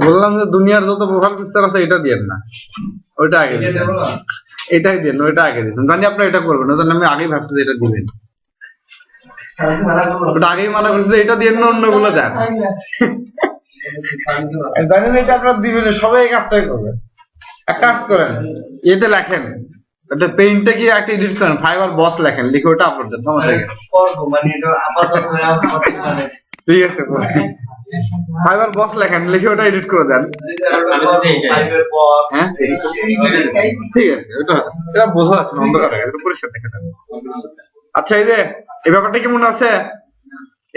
বললাম যে দুনিয়ার যত প্রোফাইল পিকচার আছে এটা দিয়েন না, ওইটা আগে দিয়েছেন, এটাই দেন, ওইটা আগে দিয়েছেন। জানি আপনার এটা করবেন, ওই জন্য আমি আগেই ভাবছি যে এটা দিবেন, ওটা আগেই মানা করছি যে এটা দিয়ে না, অন্যগুলো দেন। জানেন এটা আপনারা দিবেন, সবাই এই কাজটাই করবেন। এক কাজ করেন, এতে লেখেন একটা পেইন্টে গিয়ে একটা এডিট করেন, ফাইবার বস লেখেন, লিখে ওটা আপলোড দেন, সমস্যা কি? ঠিক আছে, ফাইবার বস লেখেন, লিখে ওটা এডিট করে দেন। হ্যাঁ ঠিক আছে, এটা বোঝা যাচ্ছে না, অন্ধকার হয়ে গেছে, পরিষ্কার দেখে দেন। আচ্ছা, এই যে এই ব্যাপারটা কি মনে আছে?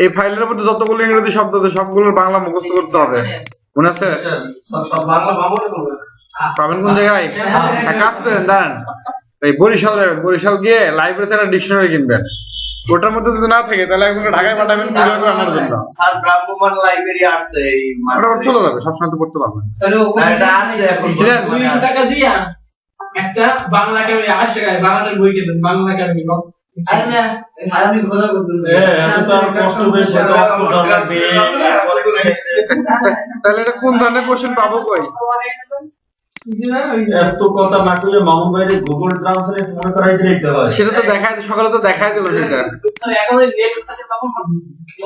এই ফাইলের মধ্যে যতগুলো ইংরেজি শব্দ আছে সবগুলোর বাংলা মুখস্থ করতে হবে, মনে আছে? পাবেন কোন জায়গায়? এক কাজ করেন, দাঁড়ান, এই বরিশাল গিয়ে লাইব্রেরি থেকে ডিকশনারি কিনবেন, ওটার মধ্যে যদি না থাকে তাহলে একজন ঢাকায় পাঠাবেন আনার জন্য। স্যার ব্রাহ্মণ লাইব্রেরি আছে, এই ওটা চলে যাবে, সবসময় তো পড়তে পারবেন। এটা আছে এখন 200 টাকা দিয়া একটা বাংলা একাডেমি 8 টাকায় বাংলার বই কিনবেন, বাংলা একাডেমি। আরে না সারাদিন খোঁজা করতে এত আর কষ্ট বেশি তাহলে এটা কোন ধরনের কোশ্চেন পাবো কই? এত কথা না কইলে মামুন ভাইরে গুগল ট্রান্সলেট মনে করাই দিতে হয়। সেটা তো দেখায়, সকালে তো দেখায় দিল সেটা।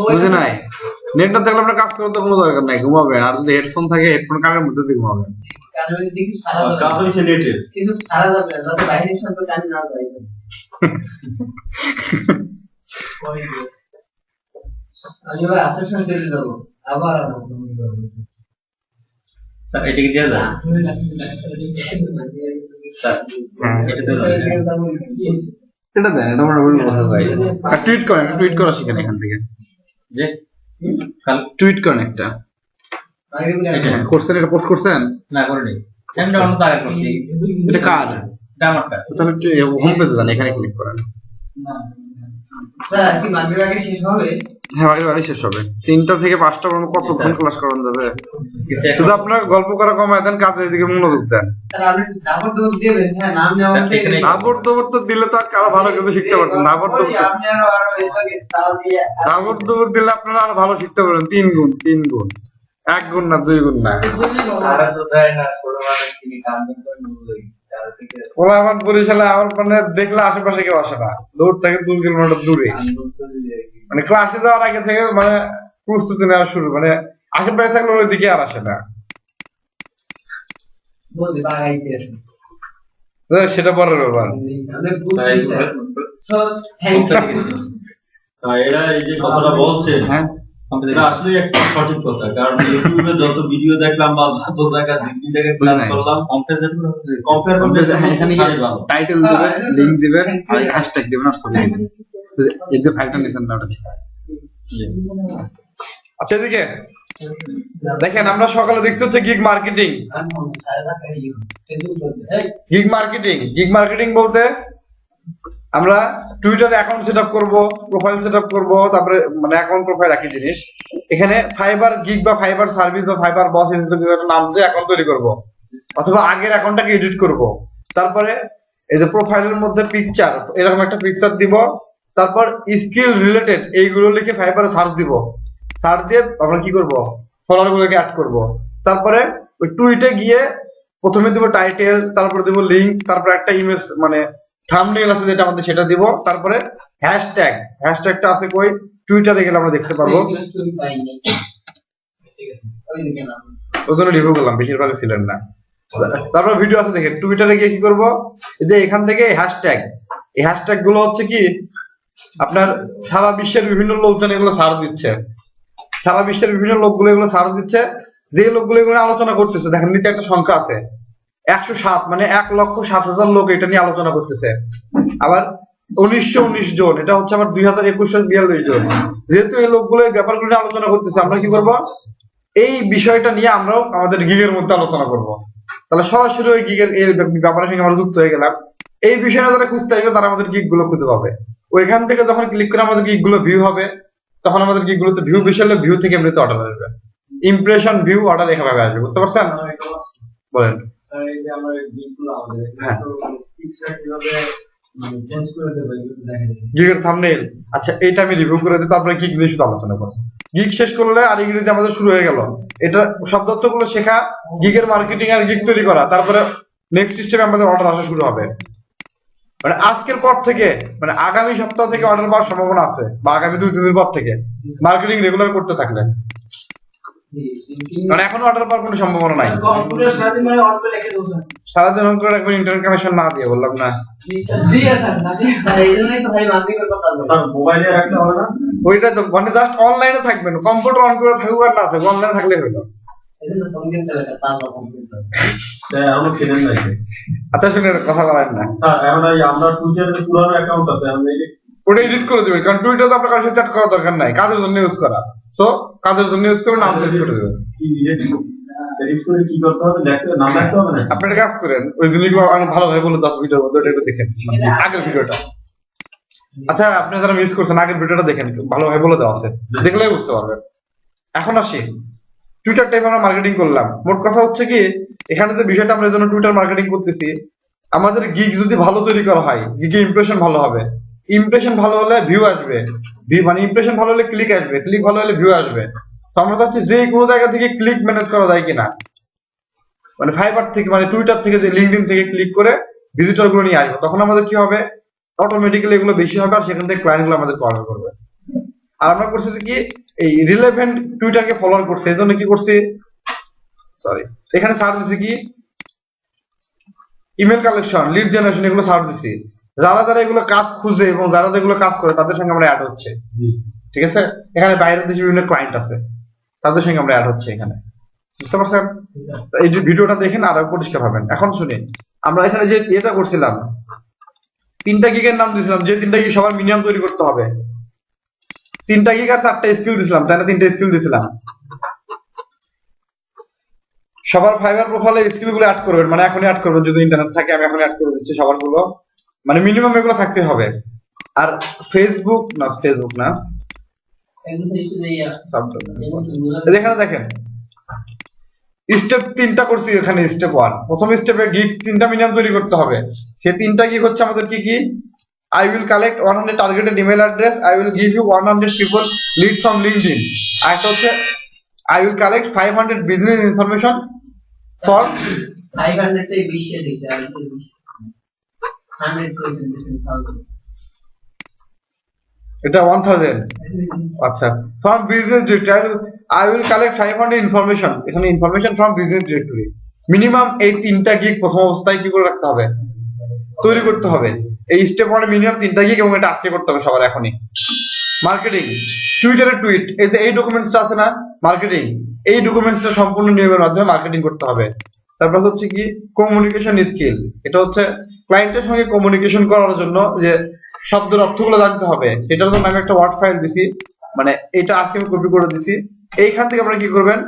বুঝে নাই, নেট না থাকলে আপনার কাজ করার তো কোনো দরকার নাই, ঘুমাবেন। আর যদি হেডফোন থাকে, হেডফোন কানের মধ্যে দিয়ে ঘুমাবেন। কাজ হইছে নেটে কিছু সারা যাবে না, যাতে বাইরের সাথে কানে না যায়। আমি এবার আসেশন সেটে যাব, আবার স্যার এটা কি দেয়া যায়? স্যার এটা দেন, এটা আমার বলবো বোঝা যায়। আর টুইট করেন, টুইট করা শিখেন এখান থেকে, যে কাল টুইট করেন একটা। করছেন, এটা পোস্ট করছেন? না করিনি, আমি ডাউনলোড আগে করছি। এটা কার? এটা আমারটা। তাহলে একটু হোম পেজে যান, এখানে ক্লিক করেন। স্যার আজকে মাগরিব আগে শেষ হবে? হ্যাঁ, আগে শেষ হবে। 3টা থেকে 5টা পর্যন্ত কতক্ষণ ক্লাস করানো যাবে? শুধু আপনার গল্প করা কমায় দেন, কাজের দিকে মনোযোগ দেন। স্যার আপনি দাবর দোষ দিবেন, হ্যাঁ নাম নেওয়া আছে। দাবর দবর তো দিলে তো আরো ভালো কিছু শিখতে পারতেন। দাবর দবর আপনি আরো এই লাগে তাও দিয়ে দাবর দবর দিলে আপনারা আরো ভালো শিখতে পারবেন। 3 গুণ 1 গুণ না 2 গুণ না। আরে তো দেয় না, ছোট মানুষ কিনে কাম করে নলই। ওরা আমার বরিশালে আমার মানে দেখলে আশেপাশে কেউ আসে না, দূর থেকে 2 কিলোমিটার দূরে। মানে ক্লাসে যাওয়ার আগে থেকে মানে প্রস্তুতি নেওয়া শুরু, মানে আশেপাশে থাকলে ওই দিকে আর আসে না। বলছি বাগাইতে আছে। সেটা পরের ব্যাপার। আমাদের গ্রুপ আছে। So thank you. এরা এই যে কথাটা বলছে, হ্যাঁ এটা আসলে একটা সঠিক কথা। কারণ ইউটিউবে যত ভিডিও দেখলাম বা যত জায়গা থেকে ক্লাস করলাম, কম্পেয়ার করতে এখানে টাইটেল দিবেন, লিংক দিবেন, আর হ্যাশট্যাগ দিবেন, আর ছবি দিবেন। এই যে ফাইলটা নিছেন না ওটা। আচ্ছা, এদিকে দেখেন, আমরা সকালে দেখতে হচ্ছে গিগ মার্কেটিং। গিগ মার্কেটিং বলতে আমরা টুইটারে অ্যাকাউন্ট সেটআপ করব, প্রোফাইল সেটআপ করব, তারপরে মানে অ্যাকাউন্ট প্রোফাইল একই জিনিস। এখানে ফাইবার গিগ বা ফাইবার সার্ভিস বা ফাইবার বস এই একটা নাম দিয়ে অ্যাকাউন্ট তৈরি করব, অথবা আগের অ্যাকাউন্টটাকে এডিট করব। তারপরে এই যে প্রোফাইলের মধ্যে পিকচার, এরকম একটা পিকচার দিব। তারপর স্কিল রিলেটেড এইগুলো লিখে ফাইবারে সার্চ দিব। সার্চ দিয়ে আমরা কি করব, ফলোয়ার গুলোকে অ্যাড করব। তারপরে ওই টুইটে গিয়ে প্রথমে দিব টাইটেল, তারপরে দিব লিংক, তারপর একটা ইমেজ মানে থাম্বনেল আছে যেটা আমাদের, সেটা দিব। তারপরে হ্যাশট্যাগটা আছে কই, টুইটারে গেলে আমরা দেখতে পারবো। ওই জন্য রিভিউ করলাম, বেশিরভাগ ছিলেন না। তারপর ভিডিও আছে দেখেন। টুইটারে গিয়ে কি করব, এই যে এখান থেকে এই হ্যাশট্যাগ গুলো হচ্ছে কি আপনার সারা বিশ্বের বিভিন্ন লোকজন এগুলো সার্চ দিচ্ছে। সারা বিশ্বের বিভিন্ন লোকগুলো এগুলো সার্চ দিচ্ছে। যে লোকগুলো এগুলো আলোচনা করতেছে, দেখেন নিচে একটা সংখ্যা আছে 107, মানে 1,07,000 লোক এটা নিয়ে আলোচনা করতেছে। আবার 1919 জন, এটা হচ্ছে আবার 2021 জন। যেহেতু এই লোকগুলো এই ব্যাপারগুলো নিয়ে আলোচনা করতেছে, আমরা কি করব, এই বিষয়টা নিয়ে আমরাও আমাদের গিগের মধ্যে আলোচনা করব। তাহলে সরাসরি ওই গিগের এই ব্যাপারের সঙ্গে আমরা যুক্ত হয়ে গেলাম। এই বিষয়টা যারা খুঁজতে আসবে তারা আমাদের গিগ গুলো খুঁজে পাবে। ওইখান থেকে যখন ক্লিক করে আমাদের গিগ গুলো ভিউ হবে, তখন আমাদের গিগ গুলোতে ভিউ বেশি হলে ভিউ থেকে এমনিতে অর্ডার আসবে। ইমপ্রেশন, ভিউ, অর্ডার এভাবে আসবে। বুঝতে পারছেন? বলেন। এই যে আমরা গিগগুলো আমাদের পিকচার কিভাবে মানে চেঞ্জ করে দেবো এগুলো দেখা যাবে। গিগের থাম্বনেইল, আচ্ছা এটা আমি রিভিউ করে দিই, তারপরে গিগ নিয়ে শুধু আলোচনা করব। গিগ শেষ করলে আর ইংরেজি আমাদের শুরু হয়ে গেল। এটা সব তথ্যগুলো শেখা, গিগের মার্কেটিং আর গিগ তৈরি করা, তারপরে নেক্সট স্টেপে আমাদের অর্ডার আসা শুরু হবে। মানে আজকের পর থেকে, মানে আগামী সপ্তাহ থেকে অর্ডার পাওয়ার সম্ভাবনা আছে, বা আগামী 2-3 দিন পর থেকে মার্কেটিং রেগুলার করতে থাকলে। কারণ এখন অর্ডার পাওয়ার কোনো সম্ভাবনা নাই। কম্পিউটার সারাদিন মানে অন করে রেখে দেবো স্যার। সারাদিন অন করে রাখবেন, ইন্টারনেট কানেকশন না দিয়ে, বললাম না। দিয়ে স্যার না দিয়ে এই জন্যই তো ভাই মার্কেটিং কথা বলবো। তার মোবাইলে রাখলে হবে না? ওইটা তো মানে জাস্ট অনলাইনে থাকবেন, কম্পিউটার অন করে থাকুক আর না থাকুক, অনলাইনে থাকলে হলো। এই জন্য ফোন কিনতে হবে, তাজা কম্পিউটার। তাই এখনো কেনেন নাই। আচ্ছা শুনে কথা বলেন না, স্যার এখন এই আমরা টুইটারে পুরানো অ্যাকাউন্ট আছে, আমরা এই ওটা এডিট করে দিবেন, কারণ টুইটার তো আপনার কারোর সাথে চ্যাট করার দরকার নাই, কাজের জন্য ইউজ করা। সো কাজের জন্য ইউজ করে নাম চেঞ্জ করে দিবেন। কি এডিট করে কি করতে হবে, দেখতে নাম রাখতে হবে না? আপনি একটা কাজ করেন, ওই জিনিসগুলো আমি ভালোভাবে বলে 10 ভিডিওর মধ্যে, ওটা একটু দেখেন, মানে আগের ভিডিওটা। আচ্ছা আপনি যারা মিস করছেন আগের ভিডিওটা দেখেন, ভালোভাবে বলে দেওয়া আছে, দেখলেই বুঝতে পারবেন। এখন আসি টুইটার টাইপ আমরা মার্কেটিং করলাম। মোট কথা হচ্ছে কি, এখানে যে বিষয়টা আমরা এই জন্য টুইটার মার্কেটিং করতেছি, আমাদের গিগ যদি ভালো তৈরি করা হয়, গিগে ইমপ্রেশন ভালো হবে, ইমপ্রেশন ভালো হলে ভিউ আসবে, মানে ইমপ্রেশন ভালো হলে ক্লিক আসবে, ক্লিক ভালো হলে ভিউ আসবে। তো আমরা চাচ্ছি যে কোনো জায়গা থেকে ক্লিক ম্যানেজ করা যায় কিনা, মানে ফাইবার থেকে, মানে টুইটার থেকে, যে লিঙ্কডইন থেকে ক্লিক করে ভিজিটর গুলো নিয়ে আসবো, তখন আমাদের কি হবে, অটোমেটিক্যালি এগুলো বেশি হবে, আর সেখান থেকে ক্লায়েন্ট গুলো আমাদের অর্ডার করবে। আর আমরা করছি যে কি, এই রিলেভেন্ট টুইটারকে ফলোয়ার করছে, এই জন্য কি করছি, সরি, এখানে সার্চ দিছি কি, ইমেল কালেকশন, লিড জেনারেশন, এগুলো সার্চ দিছি। যারা যারা এগুলো কাজ খুঁজে এবং যারা যেগুলো কাজ করে তাদের সঙ্গে আমরা অ্যাড হচ্ছে, ঠিক আছে। এখানে বাইরের দেশে বিভিন্ন ক্লায়েন্ট আছে, তাদের সঙ্গে আমরা অ্যাড হচ্ছে এখানে, বুঝতে পারছেন? এই ভিডিওটা দেখেন আরো পরিষ্কার হবেন। এখন শুনে আমরা এখানে যে এটা করছিলাম, 3টা গিগের নাম দিয়েছিলাম, যে 3টা গিগ সবার মিনিমাম তৈরি করতে হবে। 3টা গিগ আর 4টা স্কিল দিছিলাম, তাই না? 3টা স্কিল দিছিলাম। সবার ফাইবার প্রোফাইলে স্কিল গুলো অ্যাড করবেন, মানে এখনই অ্যাড করবেন, যদি ইন্টারনেট থাকে আমি এখন অ্যাড করে দিচ্ছি সবার গুলো, মানে মিনিমাম এগুলো থাকতে হবে। আর ফেসবুক না, একদম হিসেবে ইয়া এখানে দেখেন স্টেপ 3টা করছি। এখানে স্টেপ 1, প্রথম স্টেপে গিগ 3টা মিনিমাম তৈরি করতে হবে। সেই 3টা গিগ হচ্ছে আমাদের কি কি, I will collect 100 targeted email address, I will give you 100 people leads from LinkedIn, আর একটা হচ্ছে I will collect 500 business information for 500 থেকে 20 এ দিছে, আর 100% দিছে 1000। এটা 1000। আচ্ছা, from business directory I will collect 500 information, এখানে information from business directory। Minimum এই 3টা গিগ প্রথম অবস্থায় কি করে রাখতে হবে, তৈরি করতে হবে। এই স্টেপ 1 মিনিমাম 3টা গিগ, এবং এটা আজকে করতে হবে সবার এখনই। মার্কেটিং, টুইটারে টুইট, এই যে এই ডকুমেন্টসটা আছে না মার্কেটিং, এই ডকুমেন্টসটা সম্পূর্ণ নিয়মের মাধ্যমে মার্কেটিং করতে হবে। তারপর হচ্ছে কি, কমিউনিকেশন স্কিল, এটা হচ্ছে ক্লায়েন্টের সঙ্গে কমিউনিকেশন করার জন্য যে শব্দের অর্থগুলো জানতে হবে, সেটার জন্য আমি একটা ওয়ার্ড ফাইল দিছি, মানে এটা আজকে আমি কপি করে দিছি। এইখান থেকে আপনারা কি করবেন,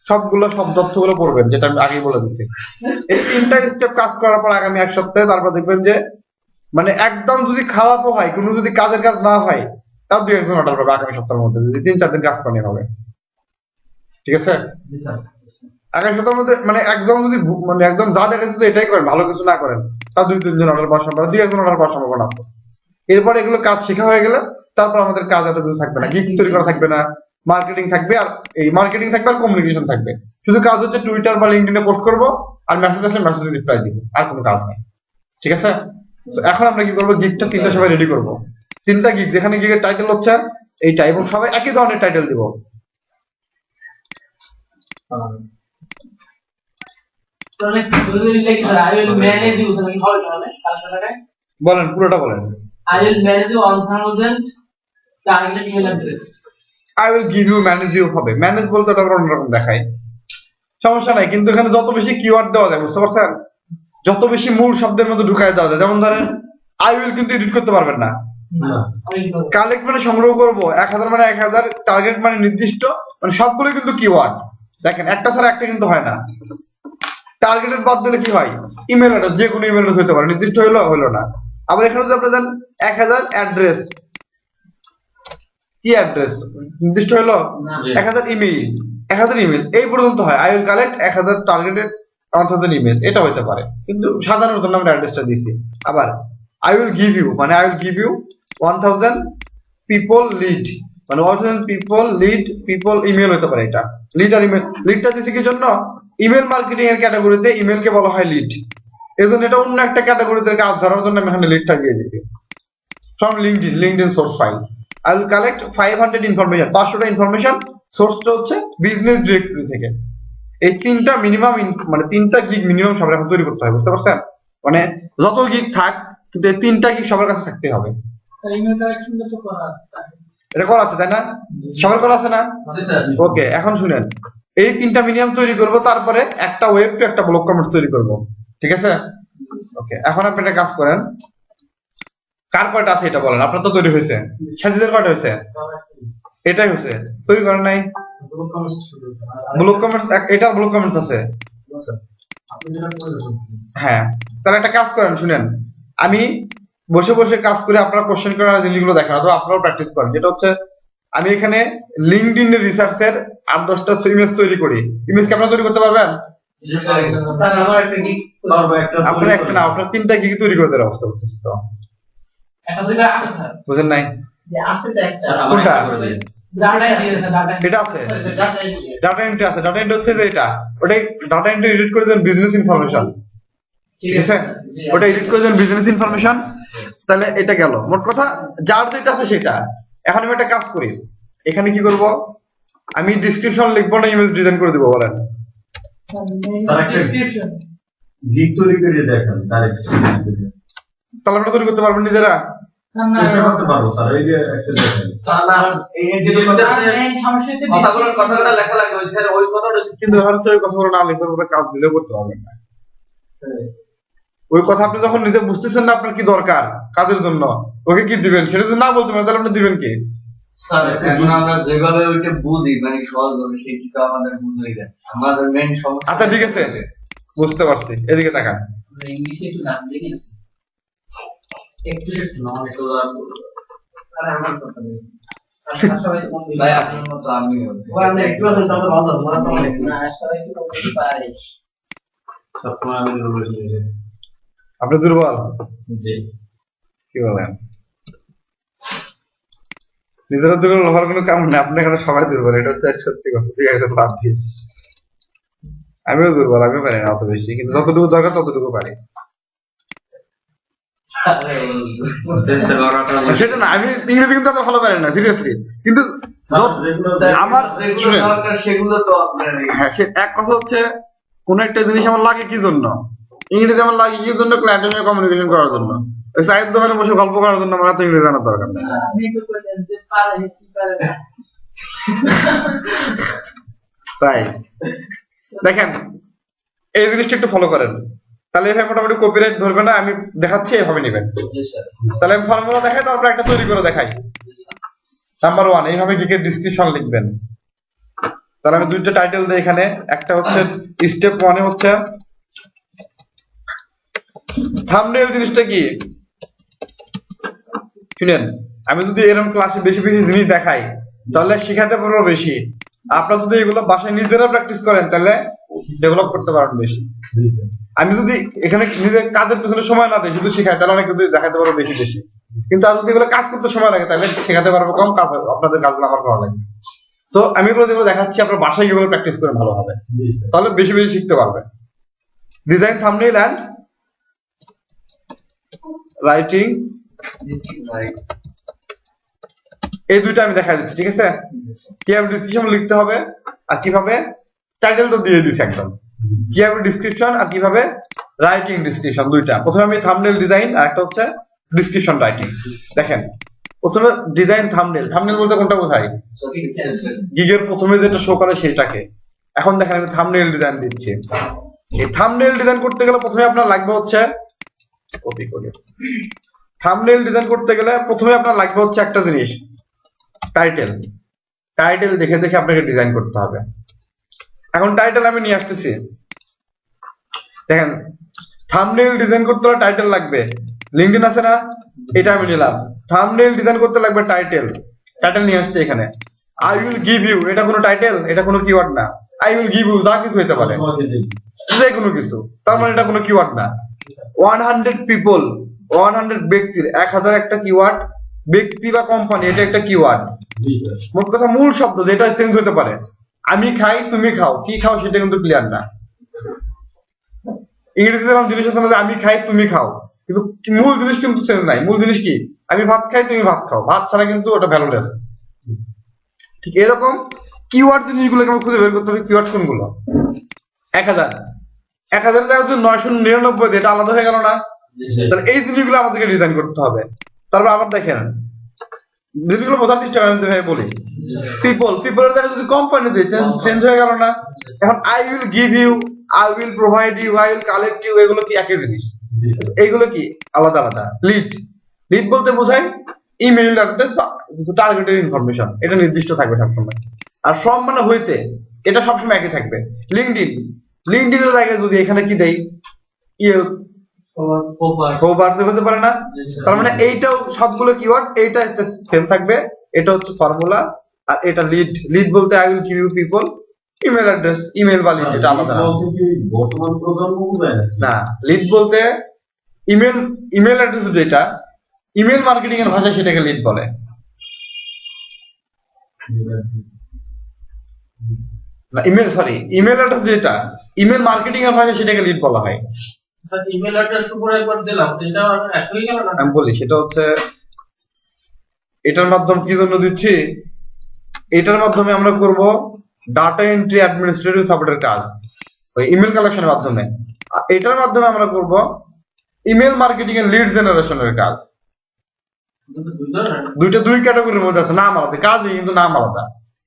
সবগুলো শব্দ অর্থগুলো পড়বেন, যেটা আমি আগে বলে দিছি। এই 3টা স্টেপ কাজ করার পর আগামী 1 সপ্তাহে তারপর দেখবেন যে, মানে একদম যদি খারাপও হয়, কোনো যদি কাজের কাজ না হয়, তাও 2-1 অর্ডার পাবে আগামী সপ্তাহের মধ্যে, যদি 3-4 দিন কাজ করেন হবে, ঠিক আছে? জি স্যার। আগামী সপ্তাহের মধ্যে মানে একদম যদি মানে একদম যা দেখাচ্ছে তো এটাই করেন, ভালো কিছু না করেন, তাও 2-3 জন অর্ডার পাওয়ার সম্ভাবনা, 2-1 অর্ডার পাওয়ার সম্ভাবনা আছে। এরপর এগুলো কাজ শেখা হয়ে গেলে তারপর আমাদের কাজ এত কিছু থাকবে না, গিগ তৈরি করা থাকবে না, মার্কেটিং থাকবে, আর এই মার্কেটিং থাকবে আর কমিউনিকেশন থাকবে। শুধু কাজ হচ্ছে টুইটার বা লিঙ্কডইনে পোস্ট করব, আর মেসেজ আসলে মেসেজ রিপ্লাই দিব, আর কোনো কাজ নেই, ঠিক আছে? তো এখন আমরা কি করব, গিগটা 3টা সবাই রেডি করব। 3টা গিগ, যেখানে গিগের টাইটেল হচ্ছে এইটা, এবং সবাই একই ধরনের টাইটেল দিব। তাহলে যদি লিখি sir I will manage you, sir কি হবে তাহলে কাজটাকে? বলেন, পুরোটা বলেন। I will manage you 1000 targeted email address। I will give you manage you হবে, ম্যানেজ বলতে ওটা আমরা অন্যরকম দেখাই, সমস্যা নাই। কিন্তু এখানে যত বেশি কিওয়ার্ড দেওয়া যায়, বুঝতে পারছেন, যত বেশি মূল শব্দের মধ্যে ঢুকায় দেওয়া যায়, যেমন ধরেন I will কিন্তু এডিট করতে পারবেন না, কালেক্ট মানে সংগ্রহ করব, 1000 মানে 1000, টার্গেট মানে নির্দিষ্ট, মানে সবগুলো কিন্তু কিওয়ার্ড। দেখেন একটা ছাড়া একটা কিন্তু হয় না। টার্গেটেড বাদ দিলে কি হয়, ইমেল অ্যাড্রেস, যে কোনো ইমেল অ্যাড্রেস হতে পারে, নির্দিষ্ট হলো না। আবার এখানে যদি আপনি দেন 1000 অ্যাড্রেস, কি অ্যাড্রেস নির্দিষ্ট হলো, 1000 ইমেইল, 1000 ইমেল, এই পর্যন্ত হয়। I will collect 1000 targeted 1000 email, এটা হতে পারে, কিন্তু সাধারণত আমরা অ্যাড্রেসটা দিছি। আবার I will give you মানে I will give you 1000 people lead মানে 1000 people lead people ইমেল হতে পারে এটা লিড আর ইমেল লিডটা দিছি কি জন্য ইমেল মার্কেটিং এর ক্যাটাগরিতে ইমেলকে বলা হয় লিড এজন্য এটা অন্য একটা ক্যাটাগরিতে কাজ ধরার জন্য আমি এখানে লিডটা দিয়ে দিছি from LinkedIn source file I will collect 500 information 500টা information সোর্সটা হচ্ছে বিজনেস ডিরেক্টরি থেকে এই তিনটা মিনিমাম মানে তিনটা গিগ মিনিমাম সবার এখন তৈরি করতে হবে বুঝতে পারছেন মানে যত গিগ থাক কিন্তু এই তিনটা গিগ সবার কাছে থাকতে হবে ইমেল কালেকশনটা তো করা এটা করা আছে তাই না সবার করা আছে না ওকে এখন শুনেন এই তিনটা মিনিমাম তৈরি করব তারপরে একটা ওয়েব টু একটা ব্লগ কমেন্টস তৈরি করব ঠিক আছে ওকে এখন আপনি একটা কাজ করেন কার কয়টা আছে এটা বলেন আপনার তো তৈরি হয়েছে সাজিদের কয়টা হয়েছে এটাই হয়েছে তৈরি করেন নাই ব্লগ কমেন্টস এটা ব্লগ কমেন্টস আছে হ্যাঁ তাহলে একটা কাজ করেন শুনেন আমি বসে বসে কাজ করে আপনারা কোশ্চেন করার জিনিসগুলো দেখেন অথবা আপনারাও প্র্যাকটিস করেন যেটা হচ্ছে আমি এখানে লিঙ্কডইন এর রিসার্চের 8-10টা ইমেজ তৈরি করি ইমেজ কি আপনারা তৈরি করতে পারবেন স্যার আমার একটা গিগ আপনারা একটা না আপনারা তিনটা গিগ তৈরি করে দেওয়ার অবস্থা করতেছি তো এটা দুটো আছে স্যার বুঝেন নাই যে আছে তো একটা কোনটা ডাটা দিয়েছে ডাটা এটা আছে ডাটা এন্ট্রি আছে ডাটা এন্ট্রি হচ্ছে যে এটা ওটাই ডাটা এন্ট্রি এডিট করে দেন বিজনেস ইনফরমেশন ঠিক আছে ওটা এডিট করে দেন বিজনেস ইনফরমেশন তাহলে এটা গেল মোট কথা যার যেটা আছে সেটা এখন আমি একটা কাজ করি এখানে কি করব আমি ডেসক্রিপশন লিখবো না ইমেজ ডিজাইন করে দেব বলেন ডেসক্রিপশন গিগ তৈরি করে দেখেন ডাইরেক্ট তাহলে আপনারা তৈরি করতে পারবেন নিজেরা চেষ্টা করতে পারবো স্যার এই যে একটা দেখেন কথাগুলো লেখা লাগবে ওই কথাটা কিন্তু এবার তো ওই কথাগুলো না লিখে পুরো কাজ দিলেও করতে পারবেন না ওই কথা আপনি যখন নিজে বুঝতেছেন না আপনার কি দরকার কাজের জন্য ওকে কি দিবেন সেটা যদি না বলতে পারেন তাহলে আপনি দিবেন কি স্যার এখন আমরা যেভাবে ওইটা বুঝি মানে সহজ ভাবে সেইটা আমাদের বুঝাই যায় আমাদের মেইন সমস্যা আচ্ছা ঠিক আছে বুঝতে পারছি এদিকে তাকান ইংলিশে একটু নাম লিখেছি একটু নাম সোজা আর আমার কথা নেই সবাই তো কোন ভাই আছে মত আমি আপনি একটু আছেন তাতে ভালো না সবাই তো করতে পারে সবসময় আমি বলি আপনি দুর্বল জি কি বলেন নিজেরা দুর্বল হওয়ার কোনো কাম না আপনি এখানে সবাই দুর্বল এটা হচ্ছে সত্যি কথা ঠিক আছে বাদ দিয়ে আমিও দুর্বল আমিও পারি না অত বেশি কিন্তু যতটুকু দরকার ততটুকু পারি সেটা না আমি ইংরেজি কিন্তু এত ভালো পারি না সিরিয়াসলি কিন্তু আমার শুনেন, দরকার সেগুলো তো আপনার হ্যাঁ সে এক কথা হচ্ছে কোন একটা জিনিস আমার লাগে কি জন্য ইংরেজি আমার লাগে কি জন্য ক্লায়েন্টের সঙ্গে কমিউনিকেশন করার জন্য ওই সাইড দোকানে বসে গল্প করার জন্য আমার এত ইংরেজি জানার দরকার নেই আমি তো কইলেন যে পারে কি পারে না। তাই দেখেন এই জিনিসটা একটু ফলো করেন তাহলে এভাবে মোটামুটি কপিরাইট ধরবে না আমি দেখাচ্ছি এভাবে নেবেন তাহলে আমি ফর্মুলা দেখাই তারপর একটা তৈরি করে দেখাই নাম্বার 1 এইভাবে গিকের ডেসক্রিপশন লিখবেন তাহলে আমি দুইটা টাইটেল দিই এখানে একটা হচ্ছে স্টেপ 1 এ হচ্ছে থাম্বনেল জিনিসটা কি শুনেন আমি যদি এরকম ক্লাসে বেশি বেশি জিনিস দেখাই তাহলে শেখাতে পারবো বেশি আপনারা যদি এগুলো বাসায় নিজেরা প্র্যাকটিস করেন তাহলে ডেভেলপ করতে পারবেন বেশি আমি যদি এখানে নিজে কাজের পেছনে সময় না দিই শুধু শেখাই তাহলে অনেক কিছু দেখাতে পারবো বেশি বেশি কিন্তু আর যদি এগুলো কাজ করতে সময় লাগে তাহলে শেখাতে পারবো কম কাজ হবে আপনাদের কাজগুলো আমার ভালো লাগে তো আমি এগুলো যেগুলো দেখাচ্ছি আপনার বাসায় এগুলো প্র্যাকটিস করে ভালো হবে তাহলে বেশি বেশি শিখতে পারবেন ডিজাইন থাম্বনেল এন্ড রাইটিং এই দুইটা আমি দেখাই দিচ্ছি ঠিক আছে কিভাবে ডিসক্রিপশন লিখতে হবে আর কিভাবে টাইটেল তো দিয়ে দিছি একদম কিভাবে ডিসক্রিপশন আর কিভাবে রাইটিং ডিসক্রিপশন দুইটা প্রথমে আমি থাম্বনেল ডিজাইন আর একটা হচ্ছে ডিসক্রিপশন রাইটিং দেখেন প্রথমে ডিজাইন থাম্বনেল থাম্বনেল বলতে কোনটা বোঝায় গিগের প্রথমে যেটা শো করে সেইটাকে এখন দেখেন আমি থাম্বনেল ডিজাইন দিচ্ছি এই থাম্বনেল ডিজাইন করতে গেলে প্রথমে আপনার লাগবে হচ্ছে কপি করে থাম্বনেল ডিজাইন করতে গেলে প্রথমে আপনার লাগবে হচ্ছে একটা জিনিস টাইটেল টাইটেল দেখে দেখে আপনাকে ডিজাইন করতে হবে এখন টাইটেল আমি নিয়ে আসতেছি দেখেন থাম্বনেল ডিজাইন করতে হলে টাইটেল লাগবে লিংকডইন আছে না এটা আমি নিলাম থাম্বনেল ডিজাইন করতে লাগবে টাইটেল টাইটেল নিয়ে আসছে এখানে আই উইল গিভ ইউ এটা কোনো টাইটেল এটা কোনো কিওয়ার্ড না আই উইল গিভ ইউ যা কিছু হতে পারে যে কোনো কিছু তার মানে এটা কোনো কিওয়ার্ড না 100 পিপল 100 ব্যক্তির 1000 একটা কিওয়ার্ড, ব্যক্তি বা কোম্পানি এটা একটা কিওয়ার্ড। জি স্যার। মোট কথা মূল শব্দ যেটা চেঞ্জ হতে পারে, আমি খাই তুমি খাও, কি খাও সেটা কিন্তু ক্লিয়ার না। ইংরেজিতে এরকম জিনিস আছে না যে আমি খাই তুমি খাও, কিন্তু মূল জিনিস কিন্তু চেঞ্জ নাই। মূল জিনিস কি, আমি ভাত খাই তুমি ভাত খাও, ভাত ছাড়া কিন্তু ওটা ভ্যালুলেস। ঠিক এরকম কিওয়ার্ড জিনিসগুলোকে আমরা খুঁজে বের করতে হবে, কিওয়ার্ড কোনগুলো। 1000 জায়গায় যদি 999 দিই, এটা আলাদা হয়ে গেল না? তাহলে এই জিনিসগুলো আমাদেরকে ডিজাইন করতে হবে। তারপর আবার দেখেন জিনিসগুলো বোঝার চেষ্টা করেন, যেভাবে বলি পিপলের জায়গায় যদি কোম্পানি দিই, চেঞ্জ হয়ে গেল না? এখন I will give you, I will provide you, I will collect you, এগুলো কি একই জিনিস? এইগুলো কি আলাদা আলাদা। লিড বলতে বোঝায় ইমেইল অ্যাড্রেস বা কিছু টার্গেটেড ইনফরমেশন, এটা নির্দিষ্ট থাকবে সবসময়। আর ফ্রম মানে হইতে, এটা সবসময় একই থাকবে। লিঙ্কডিনের জায়গায় যদি এখানে কি দেই, হতে পারে না? তার মানে এইটাও সবগুলো কিওয়ার্ড, এইটা সেম থাকবে। এটা হচ্ছে ফর্মুলা, আর এটা লিড বলতে I will give you people, email address, email বা লিড, এটা আলাদা না। বর্তমান প্রজন্ম বুঝায় না, লিড বলতে ইমেল অ্যাড্রেস, যেটা ইমেল মার্কেটিং এর ভাষায় সেটাকে লিড বলে। না, ইমেল অ্যাড্রেস যেটা ইমেল মার্কেটিং এর ভাষায় সেটাকে লিড বলা হয়। স্যার ইমেল অ্যাড্রেস উপরে একবার দিলাম, এটা এক হয়ে গেল না? আমি বলি সেটা হচ্ছে, এটার মাধ্যমে কি জন্য দিচ্ছি, এটার মাধ্যমে আমরা করব ডাটা এন্ট্রি অ্যাডমিনিস্ট্রেটিভ সাপোর্টের কাজ, ওই ইমেল কালেকশনের মাধ্যমে। আর এটার মাধ্যমে আমরা করব ইমেল মার্কেটিং এর লিড জেনারেশনের কাজ। দুই ক্যাটাগরির মধ্যে আছে, নাম আলাদা, কাজই কিন্তু নাম আলাদা।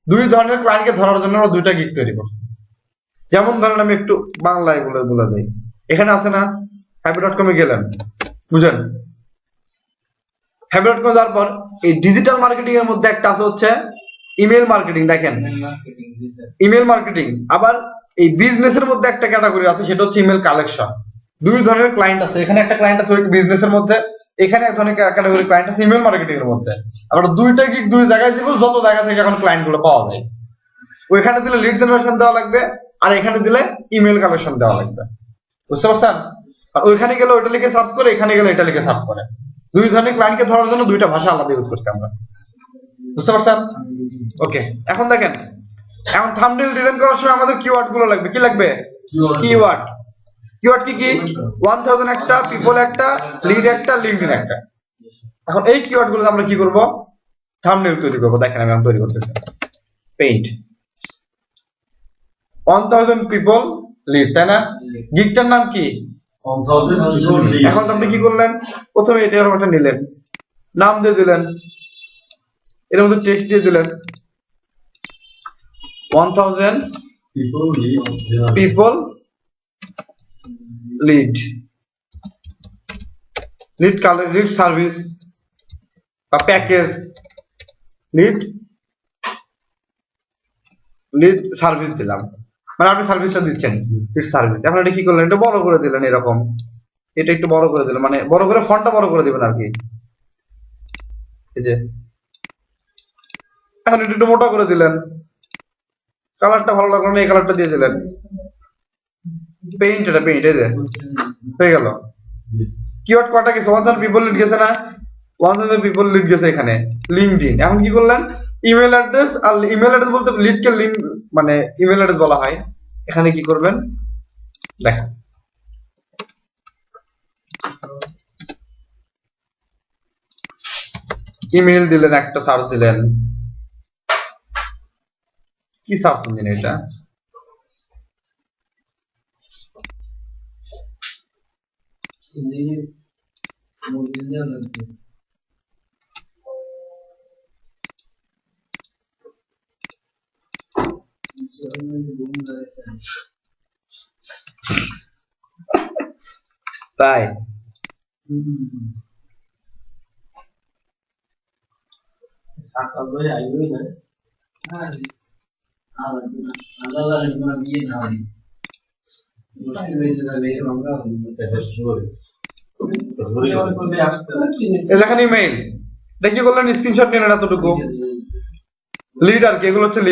দুই ধরনের ক্লায়েন্টকে ধরার জন্য আমরা দুইটা গিগ তৈরি করছি। যেমন ধরেন আমি একটু বাংলায় বলে দিই, এখানে আছে না happy.com এ গেলেন, বুঝেন? happy.com যাওয়ার পর এই ডিজিটাল মার্কেটিং এর মধ্যে একটা আছে হচ্ছে ইমেল মার্কেটিং। দেখেন ইমেল মার্কেটিং, আবার এই বিজনেসের মধ্যে একটা ক্যাটাগরি আছে, সেটা হচ্ছে ইমেল কালেকশন। দুই ধরনের ক্লায়েন্ট আছে, এখানে একটা ক্লায়েন্ট আছে ওই বিজনেসের মধ্যে, এখানে এক ধরনের ক্যাটাগরি ক্লায়েন্ট আছে ইমেল মার্কেটিং এর মধ্যে। আমরা দুইটা গিগ দুই জায়গায় দিব, যত জায়গা থেকে এখন ক্লায়েন্ট গুলো পাওয়া যায়। ওইখানে দিলে লিড জেনারেশন দেওয়া লাগবে, আর এখানে দিলে ইমেল কালেকশন দেওয়া লাগবে, বুঝতে পারছেন? আর ওইখানে গেলে ওইটা লিখে সার্চ করে, এখানে গেলে এটা লিখে সার্চ করে। দুই ধরনের ক্লায়েন্টকে ধরার জন্য দুইটা ভাষা আলাদা ইউজ করছি আমরা, বুঝতে পারছেন? ওকে, এখন দেখেন, এখন থাম্বনেল ডিজাইন করার সময় আমাদের কিওয়ার্ড গুলো লাগবে। কি লাগবে? কিওয়ার্ড কি 1000 একটা, পিপল একটা, লিড একটা, লিঙ্কডইন একটা। এখন এই কিওয়ার্ড গুলো আমরা কি করব, থাম্বনেল তৈরি করব। দেখেন আমি তৈরি করতেছি, পেইন্ট 1000 পিপল লিড, তাই না? গিগটার নাম কি? এখন আপনি কি করলেন, প্রথমে এটার একটা নিলেন, নাম দিয়ে দিলেন, এর মধ্যে টেক্সট দিয়ে দিলেন 1000 পিপল লিড সার্ভিস বা প্যাকেজ, লিড সার্ভিস দিলাম, মানে আপনি সার্ভিসটা দিচ্ছেন, লিড সার্ভিস। এখন এটা কি করলেন, এটা বড় করে দিলেন, এরকম এটা একটু বড় করে দিলেন, মানে বড় করে ফন্টটা বড় করে দিবেন আর কি। এই যে এখন এটা একটু মোটা করে দিলেন, কালারটা ভালো লাগলো না, এই কালারটা দিয়ে দিলেন, পেইন্ট, এটা পেইন্ট, এই যে হয়ে গেল। কিওয়ার্ড কয়টা গেছে? 1000 পিপল লিড গেছে না? 1000 পিপল লিড গেছে এখানে। লিঙ্কডইন, এখন কি করলেন, ইমেল অ্যাড্রেস, আর ইমেল অ্যাড্রেস বলতে লিডকে লিঙ্ক মানে ইমেল অ্যাড্রেস বলা হয়। এখানে কি করবেন দেখেন, ইমেল দিলেন, একটা সার্চ দিলেন, কি সার্চ ইঞ্জিন এটা, তাই সাকাল ভাই আইবই না। হ্যাঁ আল্লাহ আল্লাহ দিয়ে না ভাই মুশকিল হয়েছে যাবে আমরা দেখেন ইমেইল, এটা কি করলেন, স্ক্রিনশট নিলেন এতটুকু, লিড আর কি, এগুলো হচ্ছে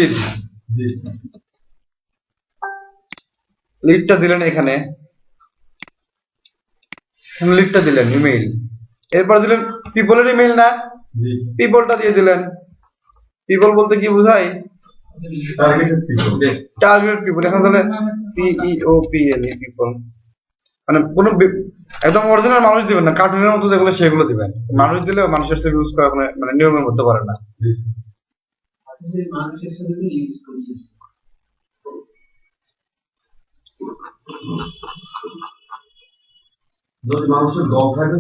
লিডটা দিলেন, এখানে লিডটা দিলেন ইমেইল, এরপর দিলেন পিপলের ইমেল না, জি পিপলটা দিয়ে দিলেন। পিপল বলতে কি বোঝায়? Targeted people target people. এখন তাহলে PEOPLE পিপল, মানে কোনো একদম অরিজিনাল মানুষ দিবেন না, কার্টুনের মতো যেগুলো সেগুলো দিবেন। মানুষ দিলে মানুষের সাথে ইউজ করা মানে নিয়মের মধ্যে পারে না। মানুষের সাথে ইউজ করি যদি মানুষের দল থাকে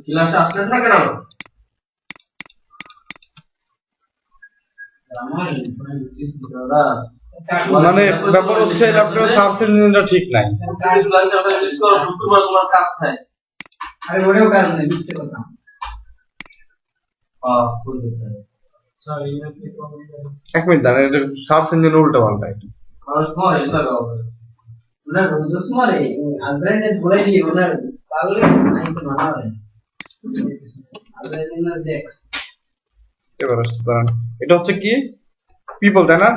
ক্লাসে আসলেন না কেন? মানে ব্যাপার হচ্ছে ল্যাপটপের সার্চ ইঞ্জিনটা ঠিক নাই। শুক্রবার তোমার কাজ থাকে। আরে ওরেও কাজ নেই, বুঝতে কথা। এক মিনিট দাঁড়ান, সার্চ ইঞ্জিন উল্টা পাল্টা একটু। মানুষ মরে এসব ওনার রোজ মরে আজরাইলের বলে দিয়ে ওনার পারলে নাই তো মানা হয় আজরাইলের দেখস। এবার আসছে দাঁড়ান, এটা হচ্ছে কি পিপল তাই না?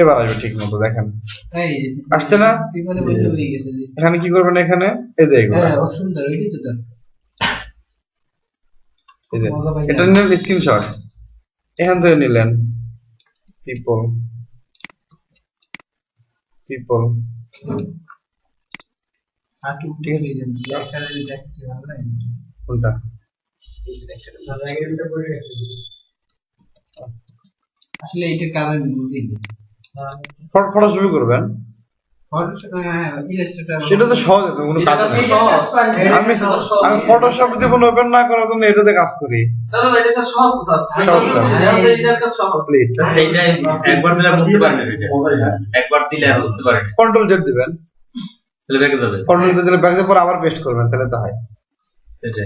এবার আসবে ঠিক মতো, দেখেন এই আসছে না? পিপলে বসে হয়ে গেছে যে এখানে কি করবেন? এখানে এই যে এগুলো, হ্যাঁ অপশন তো এটাই তো দরকার। এই যে এটা নিলেন স্ক্রিনশট, এখান থেকে নিলেন পিপল পিপল আর টু ঠিক আছে যে লেকচারে দেখতে ভালো লাগে কোনটা? এই যে লেকচারে ভালো লাগে এটা পড়ে গেছে আসলে এইটা কাজ আমি বুঝি ফটো শুরু করবেন, সেটা তো সহজ, কোনো কাজ নেই। আমি ফটোশপ জীবন ওপেন না করার জন্য এটাতে কাজ করি। প্লিজ একবার দিলে বুঝতে পারবেন, একবার দিলে আর বুঝতে পারবেন। কন্ট্রোল জেড দিবেন, তাহলে ব্যাকে যাবে। কন্ট্রোল জেড দিলে ব্যাক পর আবার পেস্ট করবেন, তাহলে তো হয়।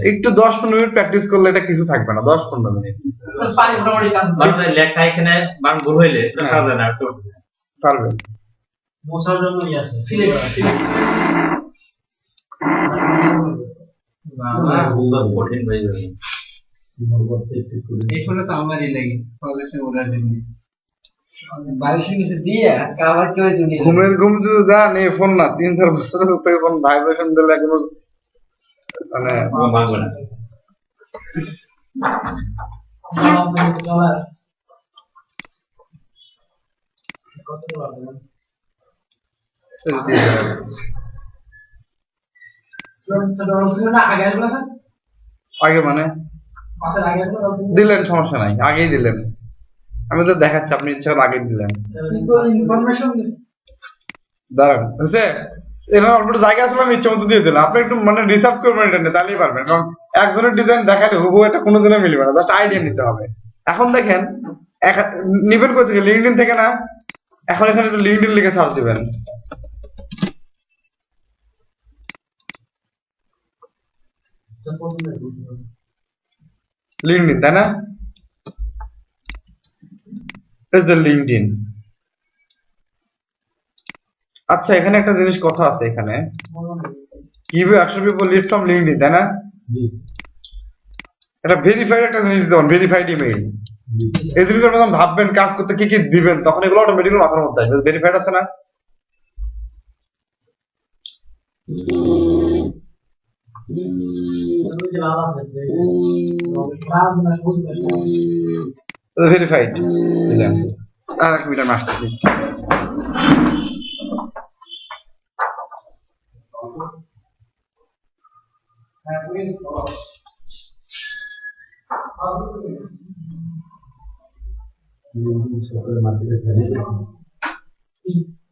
একটু 10-15 মিনিট প্র্যাকটিস করলে এটা কিছু থাকবে না। 10-15 মিনিট মানে লেখা এখানে মান ভুল হইলে এটা সারা যায় না করতে পারবেন। মোছার জন্যই আছে কঠিন হয়ে যাবে। এই ফোনটা তো আমারই লাগে কলেজে ওঠার জন্য বারিশের নিচে দিয়ে কাভার কেউ জুড়ে ঘুমের ঘুম যদি দেন এই ফোন না 3-4 বছরের উপরে ফোন ভাইব্রেশন দিলে কোনো মানে মানবে না। আগে মানে দিলেন, সমস্যা নাই, আগেই দিলেন। আমি তো দেখাচ্ছি, আপনি ইচ্ছা করে আগেই দিলেন। দাঁড়ান, বুঝছে এখানে অল্প জায়গা আসলে আমি ইচ্ছে মতো দিয়ে দিলাম। আপনি একটু মানে রিসার্চ করবেন এটা নিয়ে, তাহলেই পারবেন। কারণ একজনের ডিজাইন দেখালে হুবহু এটা কোনোদিনও মিলবে না, জাস্ট আইডিয়া নিতে হবে। এখন দেখেন নিবেন কোথা থেকে? লিঙ্কডইন থেকে না? এখন এখানে একটু লিঙ্কডইন লিখে সার্চ দিবেন। লিঙ্কডইন তাই না? এই যে লিঙ্কডইন। আচ্ছা এখানে একটা জিনিস কথা আছে, এখানে give you 100 people lead from LinkedIn তাই না? এটা ভেরিফাইড একটা জিনিস দিবেন, ভেরিফাইড ইমেইল। এই জিনিসগুলো যখন ভাববেন কাজ করতে কি কি দিবেন, তখন এগুলো অটোমেটিক্যালি মাথার মধ্যে আসবে। ভেরিফাইড আছে না? ভেরিফাইড দিলেন। আর এক মিনিট আমি আসছি। সকালে মার্কেটে ছাড়িয়ে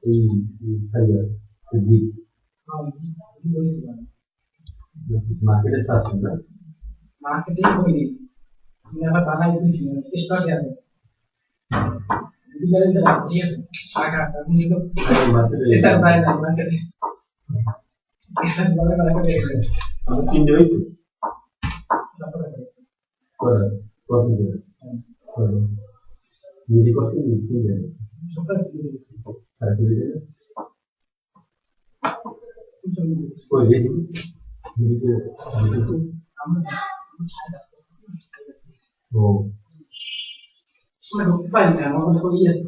এই ফাইবার জি মার্কেটে ছাড়ছেন না, মার্কেটিং হয়নি আমি আবার বানাই দিয়েছি স্টকে আছে ডিলারে যা আছে টাকা আপনি তো মার্কেটে এসব নাই না মার্কেটে এসব বলে মার্কেটে আছে আমি কিনতে হইতো করে সবই করে যদি করতে দিচ্ছি সবটা আর কি দিলে ওই দিকে আমরা ও আমরা ঢুকতে পারি না আমাদের তো ইয়ে আছে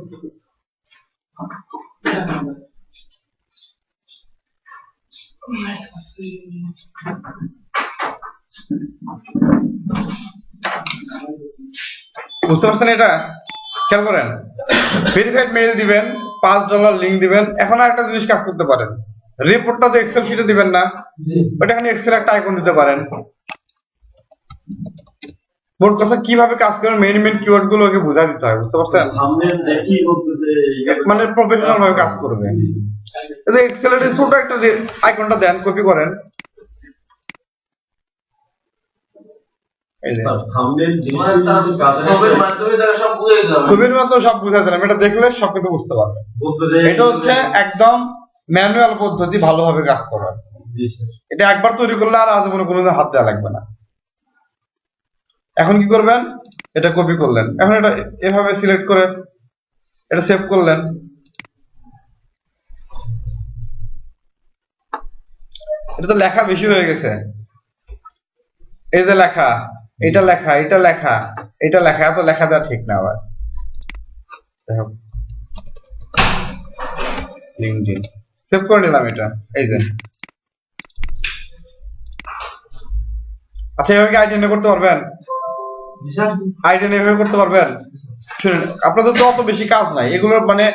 বুঝতে পারছেন এটা? খেয়াল করেন, ভেরিফাইড মেইল দিবেন, $5 লিংক দিবেন। এখন আর একটা জিনিস কাজ করতে পারেন, রিপোর্টটা তো এক্সেল শিটে দিবেন না, ওটা এখানে এক্সেল একটা আইকন দিতে পারেন। মোট কথা কিভাবে কাজ করেন, মেইন কিওয়ার্ড গুলো ওকে বুঝাই দিতে হয়, বুঝতে পারছেন? থাম্বনেল দেখি মানে প্রফেশনাল ভাবে কাজ করবে। এই যে এক্সেলের ছোট একটা আইকনটা দেন, কপি করেন, এই যে থাম্বনেল ছবির মাধ্যমে তারা সব বুঝে দিতে হবে। ছবির মতো সব বুঝাই দিলাম, এটা দেখলে সবকিছু বুঝতে পারবে। এটা হচ্ছে একদম ম্যানুয়াল পদ্ধতি, ভালোভাবে কাজ করার। এটা একবার তৈরি করলে আর আজীবনে কোনোদিন হাত দেওয়া লাগবে না। এখন কি করবেন, এটা কপি করলেন, এখন এটা এভাবে সিলেক্ট করে এটা সেভ করলেন। এটা তো লেখা বেশি হয়ে গেছে, এই যে লেখা, এটা লেখা, এটা লেখা, এটা লেখা, এত লেখা দেওয়া ঠিক না। আবার লিঙ্কডইন সেভ করে নিলাম এটা, এই যে। আচ্ছা, এভাবে আইডেন্টি করতে পারবেন? আইডেন্টি এভাবে করতে পারবেন? শুনুন, আপনাদের তো অত বেশি কাজ নাই, এগুলো মানে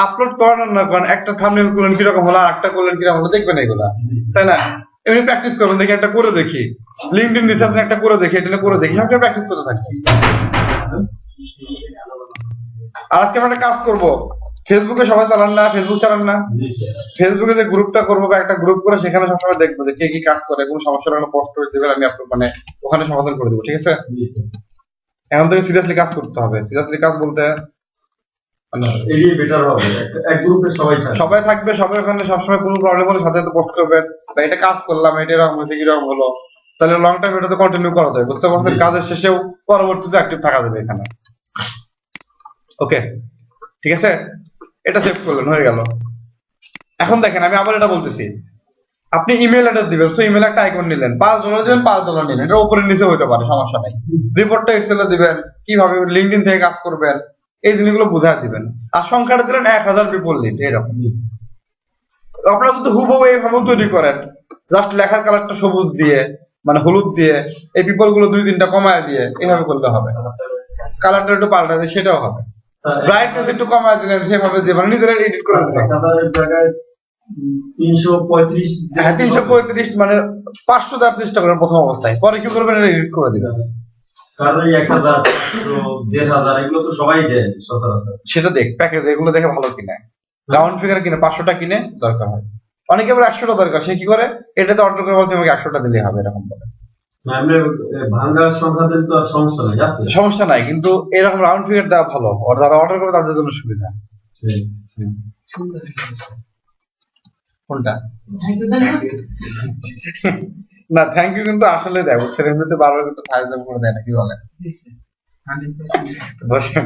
আপলোড করার না করেন, একটা থাম্বনেল করলেন কিরকম হলো, আর একটা করলেন কিরকম হলো, দেখবেন এগুলা, তাই না? এমনি প্র্যাকটিস করবেন, দেখি একটা করে দেখি, লিঙ্কডইন রিসার্চ একটা করে দেখি, এটা করে দেখি, আমরা প্র্যাকটিস করতে থাকি। আর আজকে আমরা একটা কাজ করব, ফেসবুকে সবাই চালান না, ফেসবুক চালান না, ফেসবুকে যে গ্রুপটা করবো বা একটা গ্রুপ করে সেখানে সবসময় দেখবো যে কে কি কাজ করে, কোনো সমস্যা হলে পোস্ট করে দেবেন, আমি আপনার মানে ওখানে সমাধান করে দেবো, ঠিক আছে? এখন থেকে সিরিয়াসলি কাজ করতে হবে। সিরিয়াসলি কাজ বলতে এটাই বেটার হবে, এক গ্রুপে সবাই থাকবে, সবাই ওখানে সবসময় কোনো প্রবলেম হলে সাথে সাথে পোস্ট করবেন, বা এটা কাজ করলাম, এটা এরকম হয়েছে, কিরকম হলো, তাহলে লং টাইম এটা তো কন্টিনিউ করা যায়, বুঝতে পারছেন? কাজের শেষেও পরবর্তীতে অ্যাক্টিভ থাকা যাবে এখানে। ওকে, ঠিক আছে, এটা সেভ করলেন, হয়ে গেল। এখন দেখেন, আমি আবার এটা বলতেছি, আপনি ইমেল অ্যাড্রেস দিবেন, সো ইমেল একটা আইকন নিলেন, $5 দিবেন, $5 নিলেন, এটা উপরে নিচে হতে পারে, সমস্যা নাই। রিপোর্টটা এক্সেলে দিবেন, কিভাবে লিঙ্কডইন থেকে কাজ করবেন, এই জিনিসগুলো বুঝাই দিবেন। আর সংখ্যাটা দিলেন 1000 পিপল লিড, এরকম। আপনারা যদি হুবহু এইভাবে তৈরি করেন, জাস্ট লেখার কালারটা সবুজ দিয়ে, মানে হলুদ দিয়ে, এই পিপল গুলো 2-3টা কমায় দিয়ে, এইভাবে করলে হবে। কালারটা একটু পাল্টা দিয়ে সেটাও হবে। ব্রাইটনেস একটু কমায় দিলেন, সেভাবে দিয়ে মানে নিজেরা এডিট করে দিলেন। 335 হ্যাঁ, 335 মানে 500 দেওয়ার চেষ্টা করেন প্রথম অবস্থায়, পরে কি করবেন, এটা এডিট করে দিবেন। কারণ 1000 1500 এগুলো তো সবাই দেয় সচরাচর। সেটা দেখ প্যাকেজ, এগুলো দেখে ভালো কিনে, রাউন্ড ফিগার কিনে 500টা কিনে দরকার হয়। অনেকে আবার 100টা দরকার, সে কি করে, এটাতে অর্ডার করে বলতে আমাকে 100টা দিলেই হবে, এরকম বলে। আমরা ভাঙার সংখ্যা দিলে তো আর সমস্যা নাই, আছে সমস্যা নাই, কিন্তু এরকম রাউন্ড ফিগার দেওয়া ভালো, আর যারা অর্ডার করে তাদের জন্য সুবিধা। সুন্দর কোনটা? থ্যাংক ইউ দেন না, থ্যাংক ইউ কিন্তু আসলে দেয়, বুঝছেন? এমনিতে বারবার কিন্তু ফাইল করে দেয় না, কি বলে? জি স্যার 100% বসেন।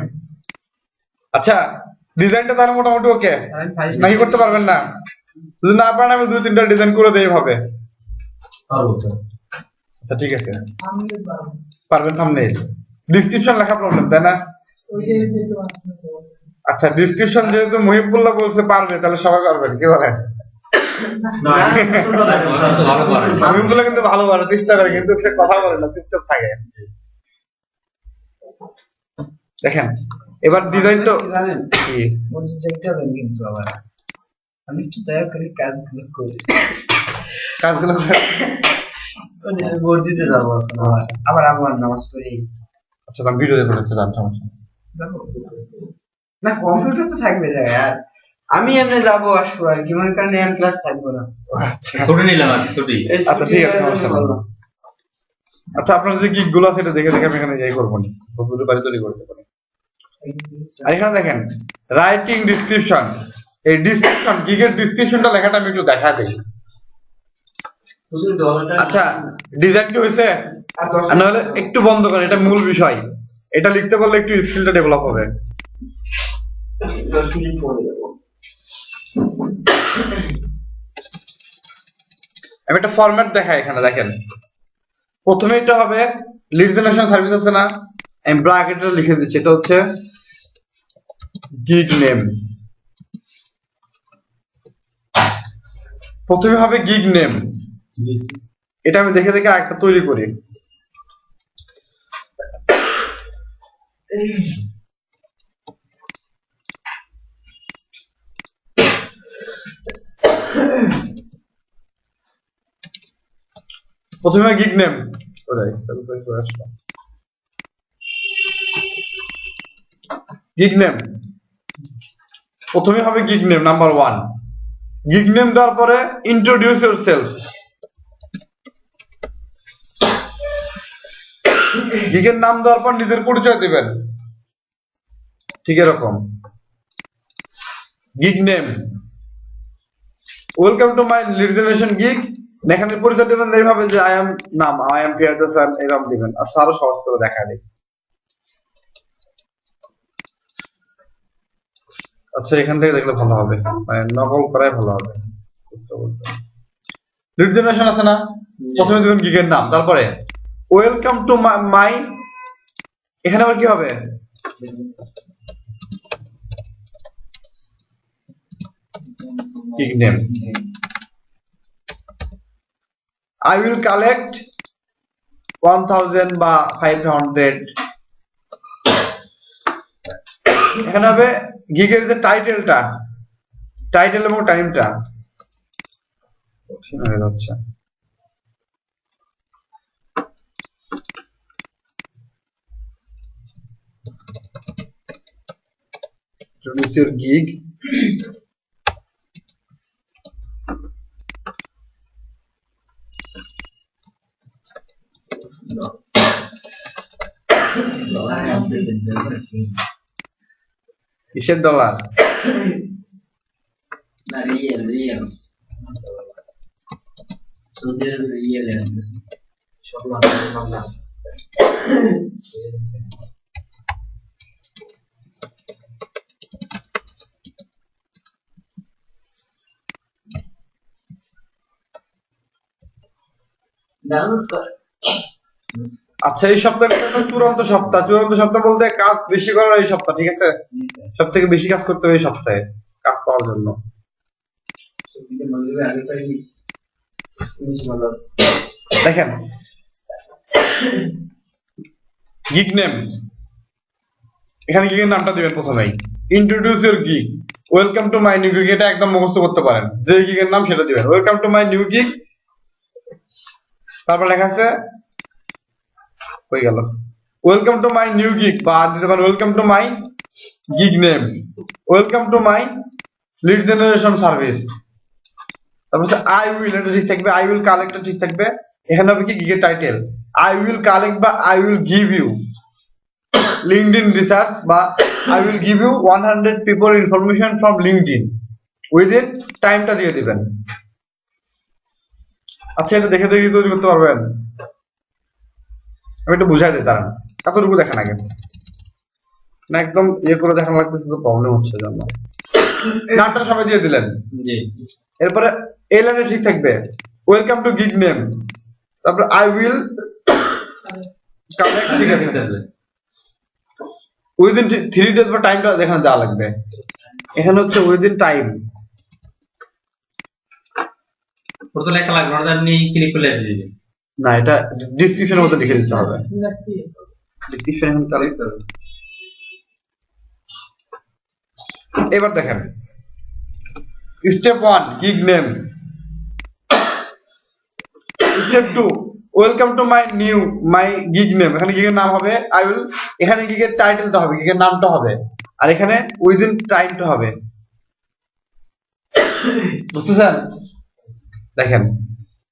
আচ্ছা, ডিজাইনটা তাহলে মোটামুটি ওকে আমি ফাইল নাকি করতে পারবেন না? যদি না পারেন আমি 2-3টা ডিজাইন করে দেই ভাবে। পারবো স্যার। আচ্ছা, ঠিক আছে, পারবেন। থাম্বনেইল ডেসক্রিপশন লেখা প্রবলেম, তাই না? আচ্ছা, ডেসক্রিপশন যেহেতু মুহিবুল্লাহ বলছে পারবে, তাহলে সবাই পারবেন, কি বলেন? না ভালো পারে। মুহিবুল্লাহ কিন্তু ভালো পারে, চেষ্টা করে, কিন্তু সে কথা বলে না, চুপচাপ থাকে। দেখেন, এবার ডিজাইনটা জানেন কি মসজিদ দেখতে হবে কিন্তু আবার আমি একটু দয়া করে কাজগুলো করি, কাজগুলো মসজিদে যাবো এখন আবার আমার নামাজ পড়ি। আচ্ছা, আমি ভিডিও রেকর্ড করতে যান, সমস্যা নেই। না কম্পিউটার তো থাকবে জায়গায়, আর আমি এমনি যাবো আসবো আর কি, মনে করেন এম ক্লাস থাকবো না। ছুটি নিলাম আর ছুটি। আচ্ছা, ঠিক আছে, সমস্যা নেই। আচ্ছা, আপনার যে গিগ গুলো আছে এটা দেখে দেখে আমি এখানে যাই করবো না, বন্ধুদের বাড়ি তৈরি করতে পারি। আর এখানে দেখেন রাইটিং ডিসক্রিপশন, এই ডিসক্রিপশন গিগের ডিসক্রিপশনটা লেখাটা আমি একটু দেখা দিই। আচ্ছা, ডিজাইন কি হয়েছে? আর নাহলে একটু বন্ধ করেন, এটা মূল বিষয়, এটা লিখতে পারলে একটু স্কিলটা ডেভেলপ হবে। 10 মিনিট পরে যাবো। আমি একটা ফরম্যাট দেখাই, এখানে দেখেন, প্রথমে এটা হবে লিড জেনারেশন সার্ভিস আছে না, আমি ব্র্যাকেটে লিখে দিচ্ছি, এটা হচ্ছে গিগ নেম, প্রথমে হবে গিগ নেম। এটা আমি দেখে দেখে আরেকটা তৈরি করি। প্রথমে গিগ নেম গিগ নেম প্রথমে হবে gig name number 1। Gig name দেওয়ার পরে ইন্ট্রোডিউস ইউরসেলফ। গিগের নাম দেওয়ার পর নিজের পরিচয় দিবেন, ঠিক এরকম। Gig name, welcome to my lead generation gig. এখানে পরিচয় দিবেন এইভাবে যে আই এম ফিয়াজ হাসান, এরকম দিবেন। আচ্ছা, আরো সহজ করে দেখা দিই। আচ্ছা, এখান থেকে দেখলে ভালো হবে, মানে নকল করাই ভালো হবে। লিড জেনারেশন আছে না, প্রথমে দিবেন গিগের নাম, তারপরে ওয়েলকাম টু মাই, এখানে আবার কি হবে, gig name. I will collect 1000 বা 500। এখানে হবে গিগের যে টাইটেলটা, টাইটেল এবং টাইমটা কঠিন হয়ে যাচ্ছে। Introduce your gig. কিসের ডলার? না, রিয়েল সুদের রিয়েল সব বাংলা। ডাউনলোড কর। আচ্ছা, এই সপ্তাহটা চূড়ান্ত সপ্তাহ। চূড়ান্ত সপ্তাহ বলতে কাজ বেশি করার এই সপ্তাহ, ঠিক আছে? সব থেকে বেশি কাজ করতে হবে এই সপ্তাহে কাজ পাওয়ার জন্য। দেখেন, গিগ নেম, এখানে গিগের নামটা দিবেন প্রথমেই। Introduce your gig, welcome to my new gig, এটা একদম মুখস্থ করতে পারেন। যে গিগের নাম সেটা দিবেন, welcome to my new gig. তারপর লেখা আছে, হয়ে গেল, welcome to my new gig, বা দিতে পারেন welcome to my gig name, welcome to my lead generation service. তারপর আই উইল, এটা ঠিক থাকবে। আই উইল কালেক্ট ঠিক থাকবে। এখানে হবে কি গিগের টাইটেল, আই উইল কালেক্ট বা I will give you LinkedIn research, বা I will give you 100 people information from LinkedIn within, টাইমটা দিয়ে দিবেন। আচ্ছা, এটা দেখে দেখে তৈরি করতে পারবেন? আমি একটু বুঝাই দিই, দাঁড়ান। এতটুকু দেখেন আগে, না একদম ইয়ে করে দেখানো লাগতেছে তো প্রবলেম হচ্ছে জন্য। নামটা সবাই দিয়ে দিলেন। এরপরে এই লাইনে ঠিক থাকবে ওয়েলকাম টু গিগ নেম, তারপর আই উইল কালেক্ট, ঠিক আছে, উইদিন 3 days বা টাইমটা এখানে দেওয়া লাগবে। এখানে হচ্ছে উইদিন টাইম, ওটা লেখা লাগবে, ওটা আপনি ক্লিক করলে এসে যাবে। না এটা ডেসক্রিপশনের মধ্যে লিখে দিতে হবে। ডেসক্রিপশন এখন চালু করতে হবে। এবার দেখেন, step 1 gig name, step 2 welcome to my gig name. এখানে গিগের নাম হবে আই উইল, এখানে গিগের টাইটেলটা হবে, গিগের নামটা হবে, আর এখানে উইদিন টাইমটা হবে। বুঝতেছেন? দেখেন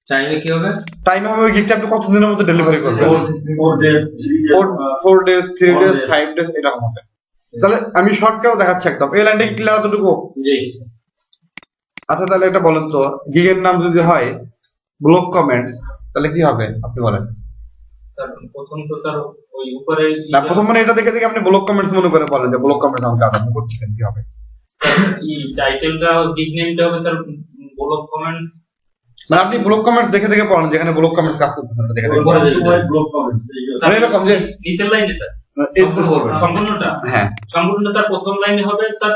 টাইমে কি হবে, টাইম হবে ওই গিগটা আপনি কতদিনের মধ্যে ডেলিভারি করবেন। 4 days 3 days 5 days এরকম হবে। তাহলে আমি শর্টকাট দেখাচ্ছি একদম। এই লাইনটা কি ক্লিয়ার এতটুকু? জি। আচ্ছা, তাহলে এটা বলেন তো, গিগের নাম যদি হয় ব্লক কমেন্টস, তাহলে কি হবে আপনি বলেন? স্যার প্রথম তো স্যার ওই উপরে না, প্রথম মানে এটা দেখে দেখে আপনি ব্লক কমেন্টস মনে করে বলেন যে ব্লক কমেন্টস আমাকে আদান করতেছেন, কি হবে? এই টাইটেলটা গিগ নেমটা হবে স্যার ব্লগ কমেন্টস, মানে আপনি ব্লক কমেন্টস দেখে দেখে পড়েন, যেখানে ব্লক কমেন্টস কাজ করতেছেন দেখে দেখে। ব্লগ কমেন্টস মানে এরকম যে নিচের লাইনে স্যার এই সম্পূর্ণটা, হ্যাঁ সম্পূর্ণটা স্যার প্রথম লাইনে হবে স্যার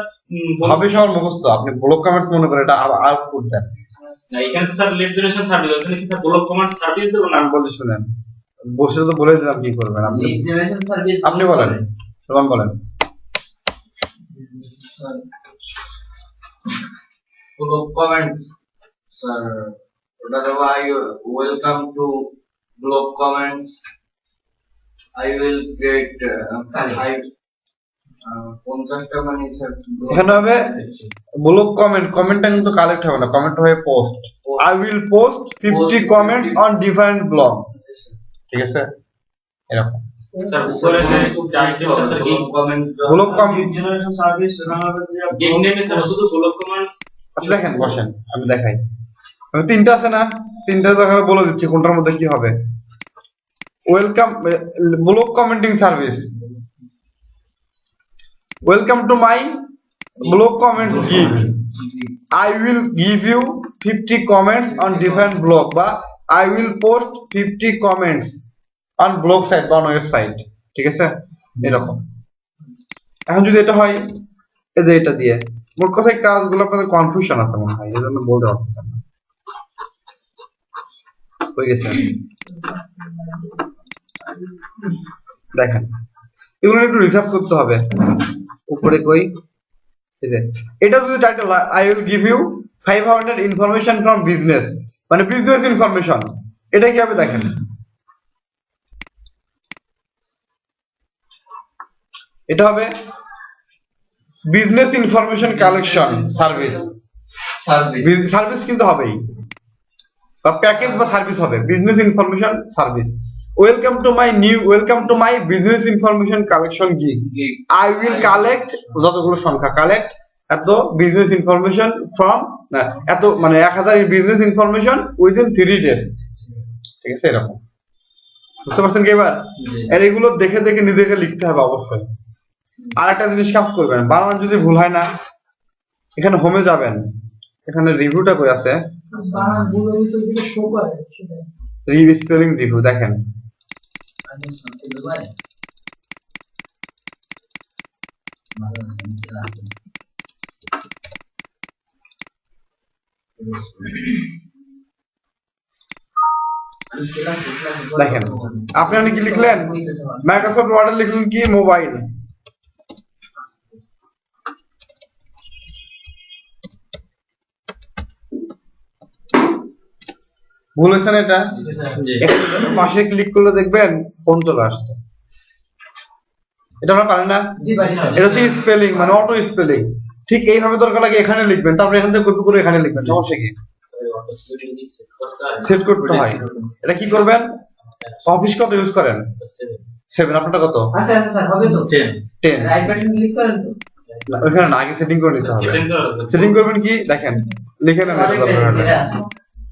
হবে সবার মুখস্থ। আপনি ব্লক কমেন্টস মনে করে এটা আউটপুট দেন। না এখানে স্যার লিড জেনারেশন সার্ভিস ওখানে কি স্যার ব্লক কমান্ড সার্ভিস দেব না আমি বলছি শুনেন, বসে তো বলে দিলাম কি করবেন আপনি। লিড জেনারেশন সার্ভিস আপনি বলেন, সালাম বলেন। কোনো কমেন্ট স্যার ওটা দেবো I welcome to blog comments I will create 50টা মানে স্যার এখানে হবে ব্লক কমেন্ট, কমেন্টটা কিন্তু কালেক্ট হবে না, কমেন্ট হবে post. I will post 50 comments on different blog, ঠিক আছে এরকম। স্যার উপরে যে ডেসক্রিপশন স্যার এই কমেন্ট ব্লক কম জেনারেশন সার্ভিস গেম নেমে স্যার শুধু ব্লক কমান্ড আচ্ছা দেখেন, বসেন আমি দেখাই। আমি তিনটা আছে না, তিনটা দেখালে বলে দিচ্ছি কোনটার মধ্যে কি হবে। Welcome blog commenting service, welcome to my blog comments gig, I will give you 50 comments on different blog বা I will post 50 comments on blog site বা on website, ঠিক আছে এরকম। এখন যদি এটা হয় এই যে এটা দিয়ে, মোট কথায় কাজগুলো আপনাদের কনফিউশন আছে মনে হয়, এজন্য বলতে পারতেছেন না। হয়ে গেছে, দেখেন এগুলো একটু রিসার্চ করতে হবে। উপরে কই এই যে এটা যদি টাইটেল হয় I will give you 500 information from business, মানে বিজনেস ইনফরমেশন, এটা কি হবে দেখেন। এটা হবে business information collection service, service কিন্তু হবেই, বা প্যাকেজ বা সার্ভিস হবে, business information service. Welcome to my business information collection gig, I will collect যতগুলো সংখ্যা কালেক্ট এত বিজনেস ইনফরমেশন ফ্রম এত মানে 1000 বিজনেস ইনফরমেশন উইদিন 3 days, ঠিক আছে এরকম। বুঝতে পারছেন কি এবার? আর এগুলো দেখে দেখে নিজেকে লিখতে হবে অবশ্যই। আর একটা জিনিস কাজ করবেন, বানান যদি ভুল হয় না, এখানে হোমে যাবেন, এখানে রিভিউটা কই আছে, বানান ভুল হলে তো এটা শো করে সেটা স্পেলিং রিভিউ দেখেন। আমি শুনতে পারি ভালো আছে দেখেন আপনি কি লিখলেন, মাইক্রোসফট ওয়ার্ডে লিখলেন কি মোবাইল, ভুল হয়েছে না এটা? এখানে পাশে ক্লিক করলে দেখবেন ফোন চলে আসছে, এটা আমরা পারি না। জি ভাই স্যার এটা হচ্ছে স্পেলিং মানে অটো স্পেলিং, ঠিক এইভাবে দরকার লাগে এখানে লিখবেন, তারপরে এখান থেকে কপি করে এখানে লিখবেন, সমস্যা কি? সেট করতে হয়। এটা কি করবেন, অফিস কত ইউজ করেন? 7, আপনারটা কত? আচ্ছা আচ্ছা স্যার হবে তো 10। রাইট বাটন ক্লিক করেন তো ওখানে না, আগে সেটিং করে নিতে হবে। সেটিং করবেন কি দেখেন, লিখে নেন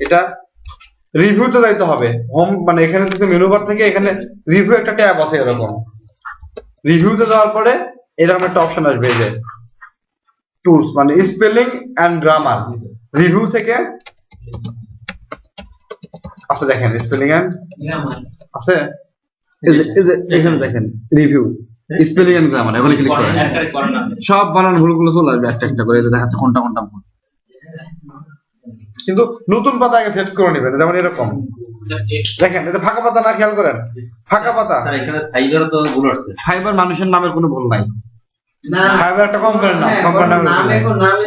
এটা রিভিউতে যাইতে হবে। হোম মানে এখানে থেকে মেনু বার থেকে এখানে রিভিউ একটা ট্যাব আছে এরকম, রিভিউতে যাওয়ার পরে এরকম একটা অপশন আসবে এই যে টুলস মানে স্পেলিং এন্ড গ্রামার, রিভিউ থেকে আছে দেখেন স্পেলিং এন্ড গ্রামার আছে, এই যে এখানে দেখেন রিভিউ স্পেলিং এন্ড গ্রামার, এখানে ক্লিক করেন, সব বানান ভুলগুলো চলে আসবে একটা একটা করে, এই যে দেখাচ্ছে কোনটা কোনটা ভুল। কিন্তু নতুন পাতা আগে সেট করে নেবেন, যেমন এরকম দেখেন, এই যে ফাঁকা পাতা না, খেয়াল করেন ফাঁকা পাতা, স্যার এখানে ফাইবার তো ভুল আছে, ফাইবার মানুষের নামের কোনো ভুল নাই, না ফাইবার একটা কোম্পানির নাম, কোম্পানির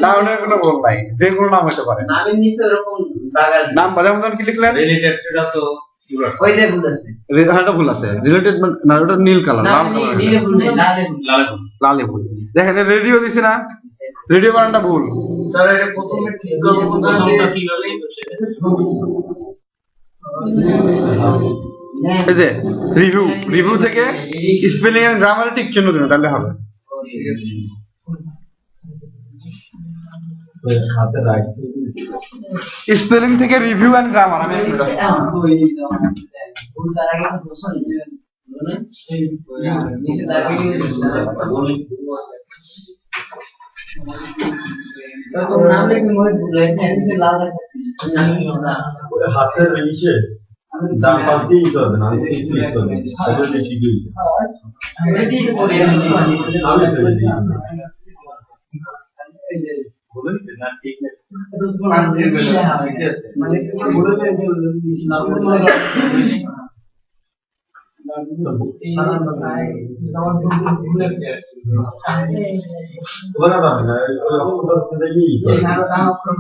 নামের কোনো ভুল নাই, যে কোনো নাম হতে পারে, নামের নিচে এরকম দাগ আসবে, নাম যেমন কি লিখলেন রিলেটেডটা তো ভুল আছে, ওই যে ভুল আছে এটা ভুল আছে, রিলেটেড না ওটা নীল কালার, না লাল কালার, নীলে ভুল নেই লালে ভুল লালে ভুল। লালে ভুল। দেখেন রেডিও দিছি না, রেডিও বানানটা ভুল, স্যার এটা প্রথমে ঠিক করব প্রথমটা কিভাবে এই যে রিভিউ থেকে স্পেলিং এন্ড গ্রামারে ঠিক চিহ্ন দিন, তাহলে হবে। স্পেলিং থেকে রিভিউ এন্ড গ্রামার, আমি ভুল তার আগে বসন নিচে দাগে তো নাম লিখে মই ভুল হয়েছে নিচে লাল দেখা হাতের নিচে ডান পাশ দিয়ে দিতে হবে না, আমি কিছু লিখতে হবে, সেটা বেশি দিই আমি কি করি আমি তো বলেছে না ঠিক আছে মানে বলে দেন যে নাম ওরা দাম না ওই অক্ষর থেকে ই করে অক্ষর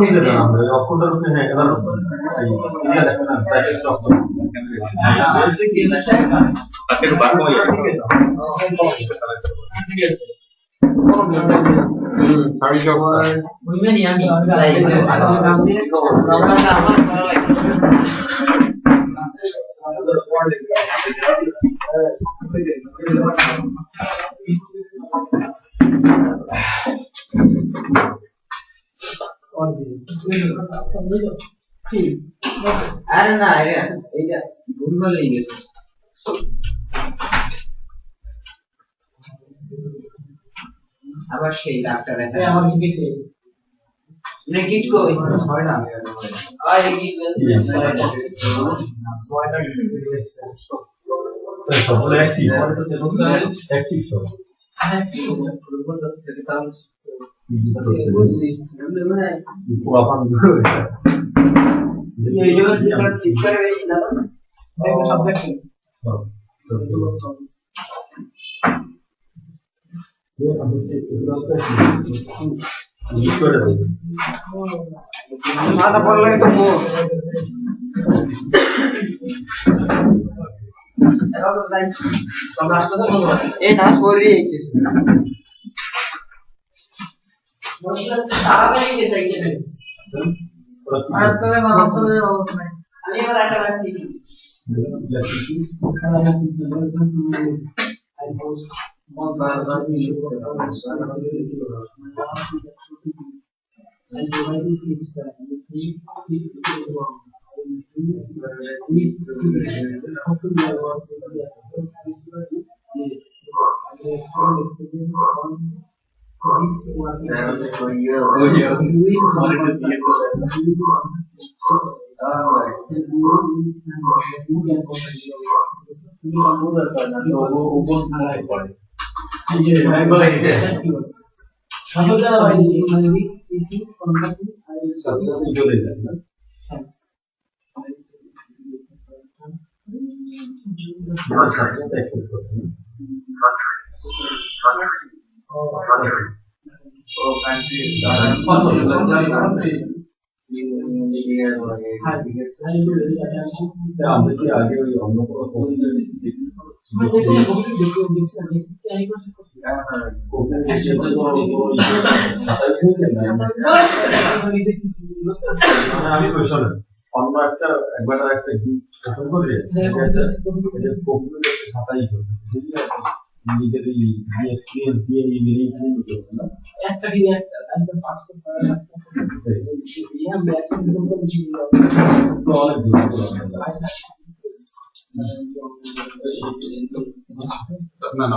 থেকে দাম আমরা অক্ষরটার উপরে হ্যাঁ এবার এই এটা দেখেন না প্যাকেট অক্ষর বলছে কি না প্যাকেট বার হয়ে গেছে ঠিক আছে আমি কি অবস্থা? বুঝবেনই আমি যাই আমার নাম দিয়ে আমার ভালো লাগে আরে না এটা ভুলভাল হয়ে গেছে আবার সেই ডাক্তার দেখা আমার কিছু মানে কিট কই হয় না আর এই কিট ছয়টা সকলে অ্যাক্টিভ অ্যাক্টিভ সব পোলাপান এই জন্য ঠিক করে বেশি না তো সব দেখেন মাথা পড়লে তো এই না সরি এইতেছে তাড়াতাড়ি গেছে এইখানে আর তবে মাথা চলে অবস্থা নাই আমি এবার একটা রাখছি আমরা কি আগে ওই অন্য কোনো আমি শোনেন অন্য একটা একবার একটা গিফট ওপেন করে খাতাই করবে নিজের এক্সপিরিয়েন্স দিয়ে ইমেল করবে না একটা দিয়ে একটা একদম 500 আমরা একটা তো অনেক দূর না না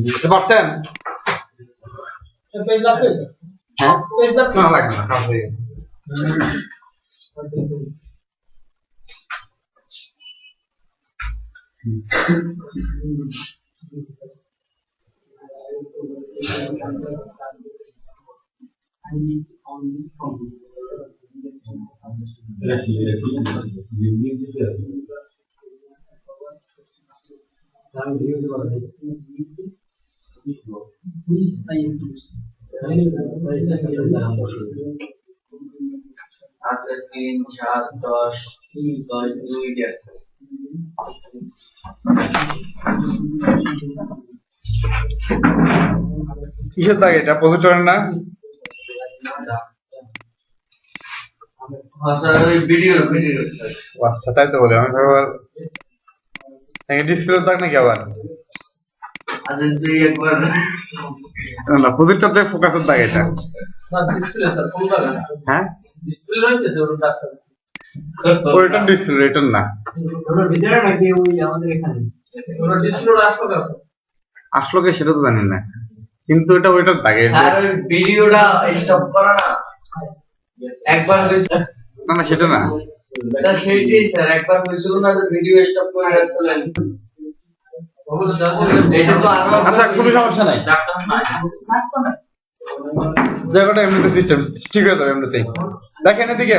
বুঝতে পারছেন? পেজ লাভ পেজ হ্যাঁ পেজ লাভ না লাগবে না কাজ হয়ে গেছে I need only from please I use আচ্ছা 3 4 10 10 2 দিয়ে কিসের দাগ এটা? প্রচুর না স্যার ওই ভিডিও স্যার ও আচ্ছা তাই তো বলে আমি ভাবার ডিসপ্লের দাগ নাকি আবার? আজ তুই একবার না না প্রজেক্টটাতে ফোকাসের দাগ এটা। না ডিসপ্লে স্যার কোন জায়গা হ্যাঁ ডিসপ্লে রইতেছে ওর ডাক্তার ওইটা ডিসপ্লে এটা না ওর ভিতরে নাকি ওই আমাদের এখানে ওর ডিসপ্লে আসলে আছে আসলো কি সেটা তো জানি না কিন্তু এটা ওইটার দাগে আর ওই ভিডিওটা স্টপ করা না একবার হয়েছে না না সেটা না স্যার সেইটাই স্যার একবার হয়েছিল না যে ভিডিও স্টপ করে রাখছিলেন এটা তো আরো আচ্ছা কোনো সমস্যা নাই, ডাক্তার নাই জায়গাটা এমনিতে সিস্টেম ঠিক হয়ে যাবে এমনিতেই। দেখেন এদিকে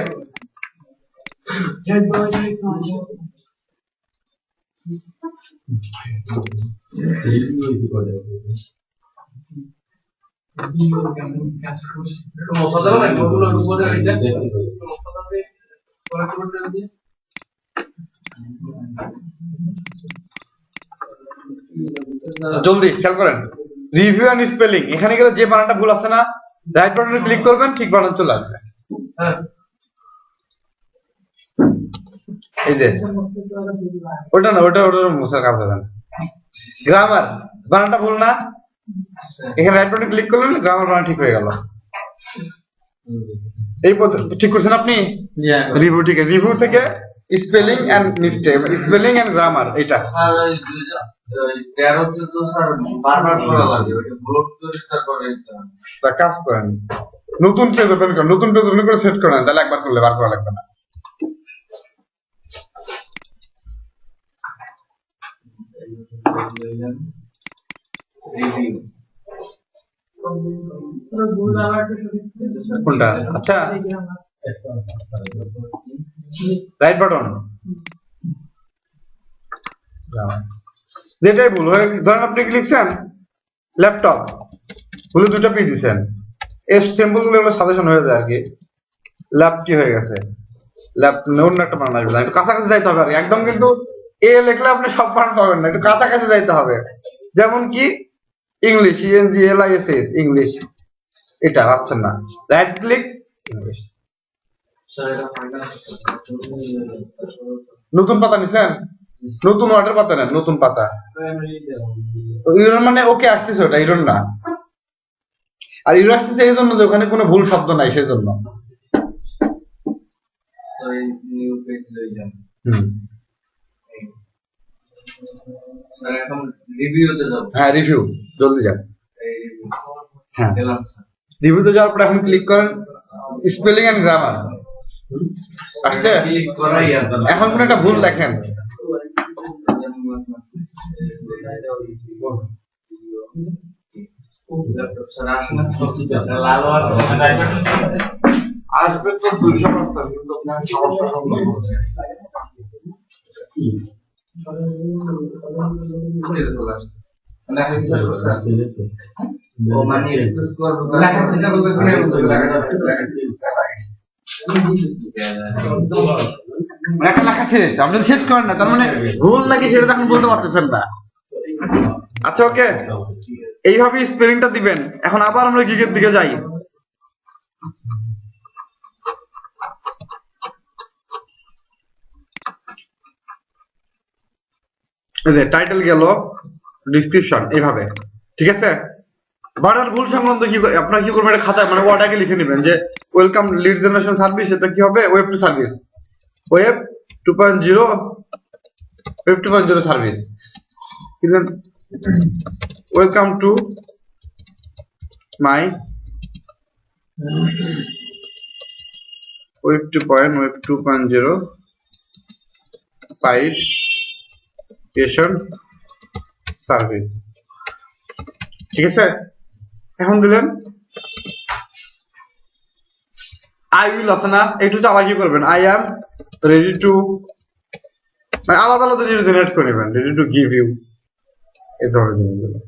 জলদি খেয়াল করেন, রিভিউ এন্ড স্পেলিং, এখানে গেলে যে বানানটা ভুল আছে না, রাইট বাটনে ক্লিক করবেন, ঠিক বানান চলে আসবে। এই যে ওটা না, ওটা মুছার কাজ হবে না। গ্রামার বানানটা ভুল না, এখানে রাইট বাটনে ক্লিক করলেন, গ্রামার বানান ঠিক হয়ে গেল। এই ঠিক করছেন আপনি? রিভিউ ঠিক আছে, রিভিউ থেকে spelling and mistake, spelling and grammar, এটা স্যার ওই 13 তো স্যার বারবার করা লাগে, ওটা ব্লক পরিষ্কার করে দিতে হবে। তা কাজ করেন, নতুন পেজ ওপেন করেন, নতুন পেজ ওপেন করে সেট করেন, তাহলে একবার করলে বার করা লাগবে না। রিভিউ কোনটা? আচ্ছা রাইট বাটন, যেটাই ভুল হয়ে, ধরেন আপনি কি লিখছেন ল্যাপটপ, ভুলে দুটো পি দিচ্ছেন, এই সিম্বল গুলো এগুলো সাজেশন হয়ে যায় আর কি। ল্যাপটি হয়ে গেছে, ল্যাপ অন্য একটা বানান আসবে না, একটু কাছাকাছি যাইতে হবে আর কি। একদম কিন্তু এ লিখলে আপনি সব বানান পাবেন না, একটু কাছাকাছি যাইতে হবে। যেমন কি ইংলিশ, ENGLISH, ইংলিশ, এটা পাচ্ছেন না, রাইট ক্লিক ইংলিশ। নতুন পাতা নিছেন, নতুন ওয়ার্ডের পাতা নেন, নতুন পাতা। ইউরন মানে ওকে আসতেছে, ওটা ইউরন না। আর ইউরন আসতেছে এই জন্য যে ওখানে কোনো ভুল শব্দ নাই, সেই জন্য। নিউ পেজ লই যান। স্যার এখন রিভিউতে যাব। হ্যাঁ রিভিউ, জলদি যান। এই রিভিউ হ্যাঁ গেলাম স্যার। রিভিউতে যাওয়ার পর এখন ক্লিক করেন স্পেলিং এন্ড গ্রামার, আসছে? ক্লিক করাই আছে। এখন কোন একটা ভুল দেখেন, স্যার আসেন না, লাল আছে। আসবে তো 200%, কিন্তু আপনার সমস্যা হবে। ও মানে এক্সপ্রেস করব লেখা সেটা বলতে করে লেখা লেখা শেষ, আপনি শেষ করেন না, তার মানে ভুল নাকি সেটা তো এখন বলতে পারতেছেন না। আচ্ছা ওকে, এইভাবে স্পেলিংটা দিবেন। এখন আবার আমরা গিগের দিকে যাই। এই যে টাইটেল গেল, ডেসক্রিপশন, এইভাবে ঠিক আছে। বাটার ভুল সংক্রান্ত কি আপনারা কি করবেন, এটা খাতায় মানে ওয়ার্ডে লিখে নেবেন যে ওয়েলকাম লিড জেনারেশন সার্ভিস, এটা কি হবে, web two service, web 2.0, web 2.0 service, welcome to my web 2.0 site creation service, ঠিক আছে। এখন দিলেন আই উইল আছে না, একটু চালাকি করবেন, আই অ্যাম রেডি টু, মানে আলাদা আলাদা জিনিস জেনারেট করে নেবেন, রেডি টু গিভ ইউ, এই ধরনের জিনিসগুলো।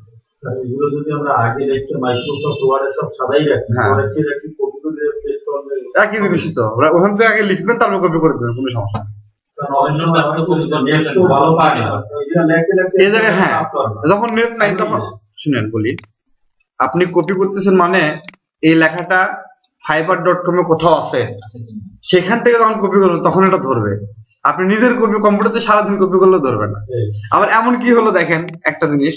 এগুলো যদি আমরা আগে রেখে মাইক্রোসফট ওয়ার্ডে সব সাদাই রাখি, হ্যাঁ। পরে কি রাখি, কপি করে পেস্ট করলে একই জিনিসই তো, ওখান থেকে আগে লিখবেন, তারপর কপি করে দেবেন, কোনো সমস্যা নেই। ভালো পারে না এটা লেখে লেখে এই জায়গায় হ্যাঁ, যখন নেট নাই তখন শুনেন বলি, আপনি কপি করতেছেন মানে এই লেখাটা fiverr.com এ কোথাও আছে, সেখান থেকে যখন কপি করবেন তখন এটা ধরবে। আপনি নিজের কপি কম্পিউটারে সারাদিন কপি করলে ধরবে না। আবার এমন কি হলো দেখেন একটা জিনিস,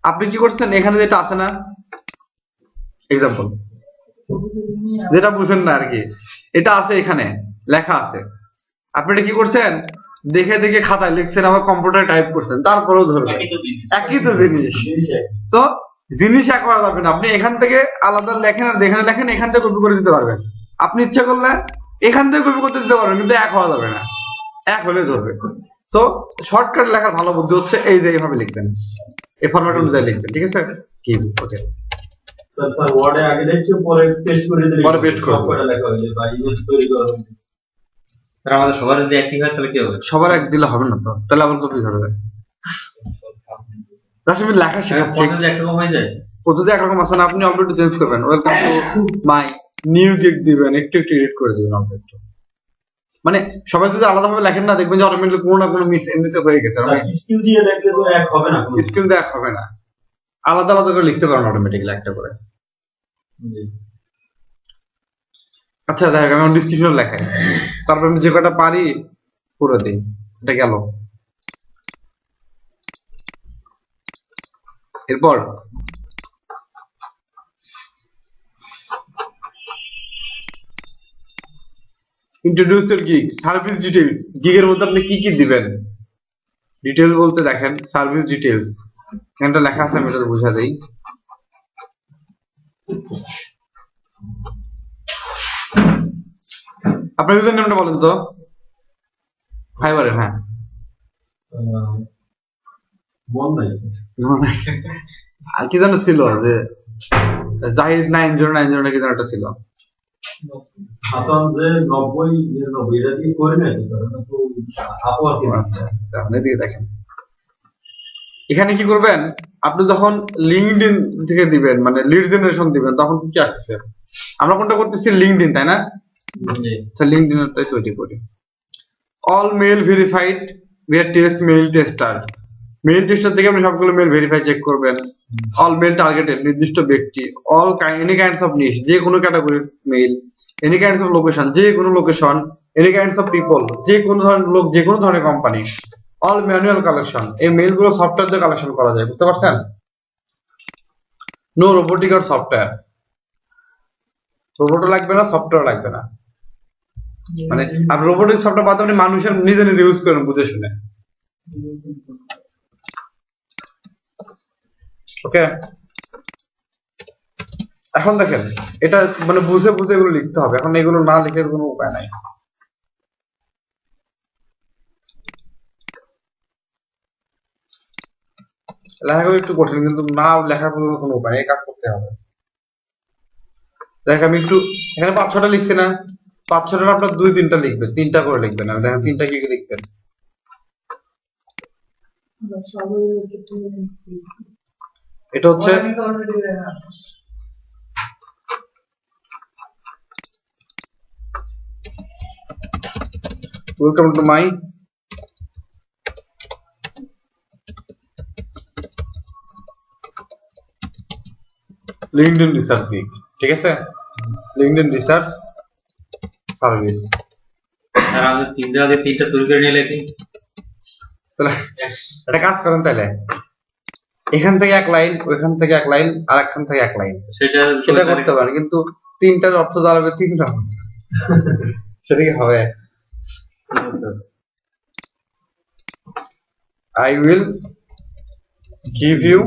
আপনি কি করছেন, এখানে যেটা আছে না, এক্সাম্পল যেটা বুঝেন না আর কি, এটা আছে, এখানে লেখা আছে, আপনি এটা কি করছেন, দেখে দেখে খাতায় লিখছেন, আবার কম্পিউটারে টাইপ করছেন, তারপরেও ধরবে, একই তো জিনিস। তো জিনিস এক হওয়া যাবে না, আপনি এখান থেকে আলাদা লেখেন আর যেখানে লেখেন এখান থেকে কপি করে দিতে পারবেন, আপনি ইচ্ছা করলে এখান থেকে কপি করতে দিতে পারবেন, কিন্তু এক হওয়া যাবে না, এক হলে ধরবে। সো শর্টকাট লেখার ভালো বুদ্ধি হচ্ছে এই যে এইভাবে লিখবেন, এই ফরম্যাট অনুযায়ী লিখবেন, ঠিক আছে? কি ওকে স্যার ওয়ার্ডে আগে লিখে পরে পেস্ট করে দিলে পরে paste করে দেবো। সবকটা লেখা হয়ে যাবে বা ইমেজ তৈরি করা হবে। স্যার আমাদের সবার যদি একই হয় তাহলে কি হবে? সবার এক দিলে হবে না তো, তাহলে আবার কপি ধরবে। রাশমিন লেখা শেখাচ্ছে, পদ্ধতি একরকম হয়ে যায়। পদ্ধতি একরকম আছে না, আপনি অল্প একটু চেঞ্জ করবেন, welcome to my new gig দিবেন, একটু একটু এডিট করে দিবেন অল্প একটু। মানে সবাই যদি আলাদাভাবে লেখেন না, দেখবেন যে অটোমেটিক্যালি কোনো না কোনো মিস এমনিতে হয়ে গেছে। স্কিল দিয়ে দেখলে তো এক হবে না কোনো। স্কিল দেখ হবে না, আলাদা আলাদা করে লিখতে পারেন অটোমেটিক্যালি একটা করে। জি। আচ্ছা দেখ আমি ডিসক্রিপশন লেখাই, তারপর আমি যে কটা পারি পুরো দিই, এটা গেল। এরপর introduce your gig, service details. গিগের মধ্যে আপনি কি কি দিবেন? ডিটেইলস বলতে দেখেন সার্ভিস ডিটেইলস, এখানটা লেখা আছে, আমি এটা বুঝা দেই। আপনার ইউজার নেমটা বলেন তো, ফাইবারের। হ্যাঁ মন নাই। আর কি যেন ছিল যে জাহিদ 9090 নাকি যেন একটা ছিল। হাসান যে 90 এটা দিয়ে করে নাই তো কারণ তো আপু আর কি। আচ্ছা তাহলে এদিকে দেখেন, এখানে কি করবেন, আপনি যখন লিঙ্কডইন থেকে দিবেন মানে লিড জেনারেশন দিবেন, তখন কি আসছে? আমরা কোনটা করতেছি? লিঙ্কডইন, তাই না? আচ্ছা লিঙ্কডইনটাই তৈরি করি। All mail verified we test mail tester, mail tester থেকে আপনি সবগুলো মেল ভেরিফাই চেক করবেন। অল মেল টার্গেটেড, নির্দিষ্ট ব্যক্তি। All any kinds of niche, যে কোনো ক্যাটাগরির mail. Any kinds of location, যে কোনো লোকেশন। এনি কাইন্ডস অফ পিপল, যে কোনো ধরনের লোক, যে কোনো ধরনের কোম্পানি। অল ম্যানুয়াল কালেকশন, এই মেইল গুলো সফটওয়্যার দিয়ে কালেকশন করা যায়, বুঝতে পারছেন? নো রোবোটিক আর সফটওয়্যার, রোবটও লাগবে না, সফটওয়্যার লাগবে না। মানে আপনি রোবোটিক সফটওয়্যার বাদ আপনি মানুষের নিজে নিজে ইউজ করেন বুঝে শুনে। ওকে, এখন দেখেন এটা মানে বুঝে বুঝে এগুলো লিখতে হবে, এখন এগুলো না লিখে কোনো উপায় নাই। লেখাগুলো একটু কঠিন, কিন্তু না লেখা কোনো উপায় নেই, এই কাজ করতে হবে। দেখ আমি একটু এখানে 5-6টা লিখছি না, 5-6টা আপনার 2-3টা লিখবেন, 3টা করে লিখবেন। আর দেখেন 3টা কি কি লিখবেন। এটা হচ্ছে welcome to my LinkedIn research week, ঠিক আছে? LinkedIn research service. আর আমাদের 3 জায়গা থেকে 3টা তৈরি করে নিয়ে লেখি। তাহলে একটা কাজ করেন, তাহলে এখান থেকে এক লাইন, ওইখান থেকে এক লাইন, আর এখান থেকে এক লাইন, সেটা করতে পারেন, কিন্তু 3টার অর্থ দাঁড়াবে 3 রকম, সেটা কি হবে? I will give you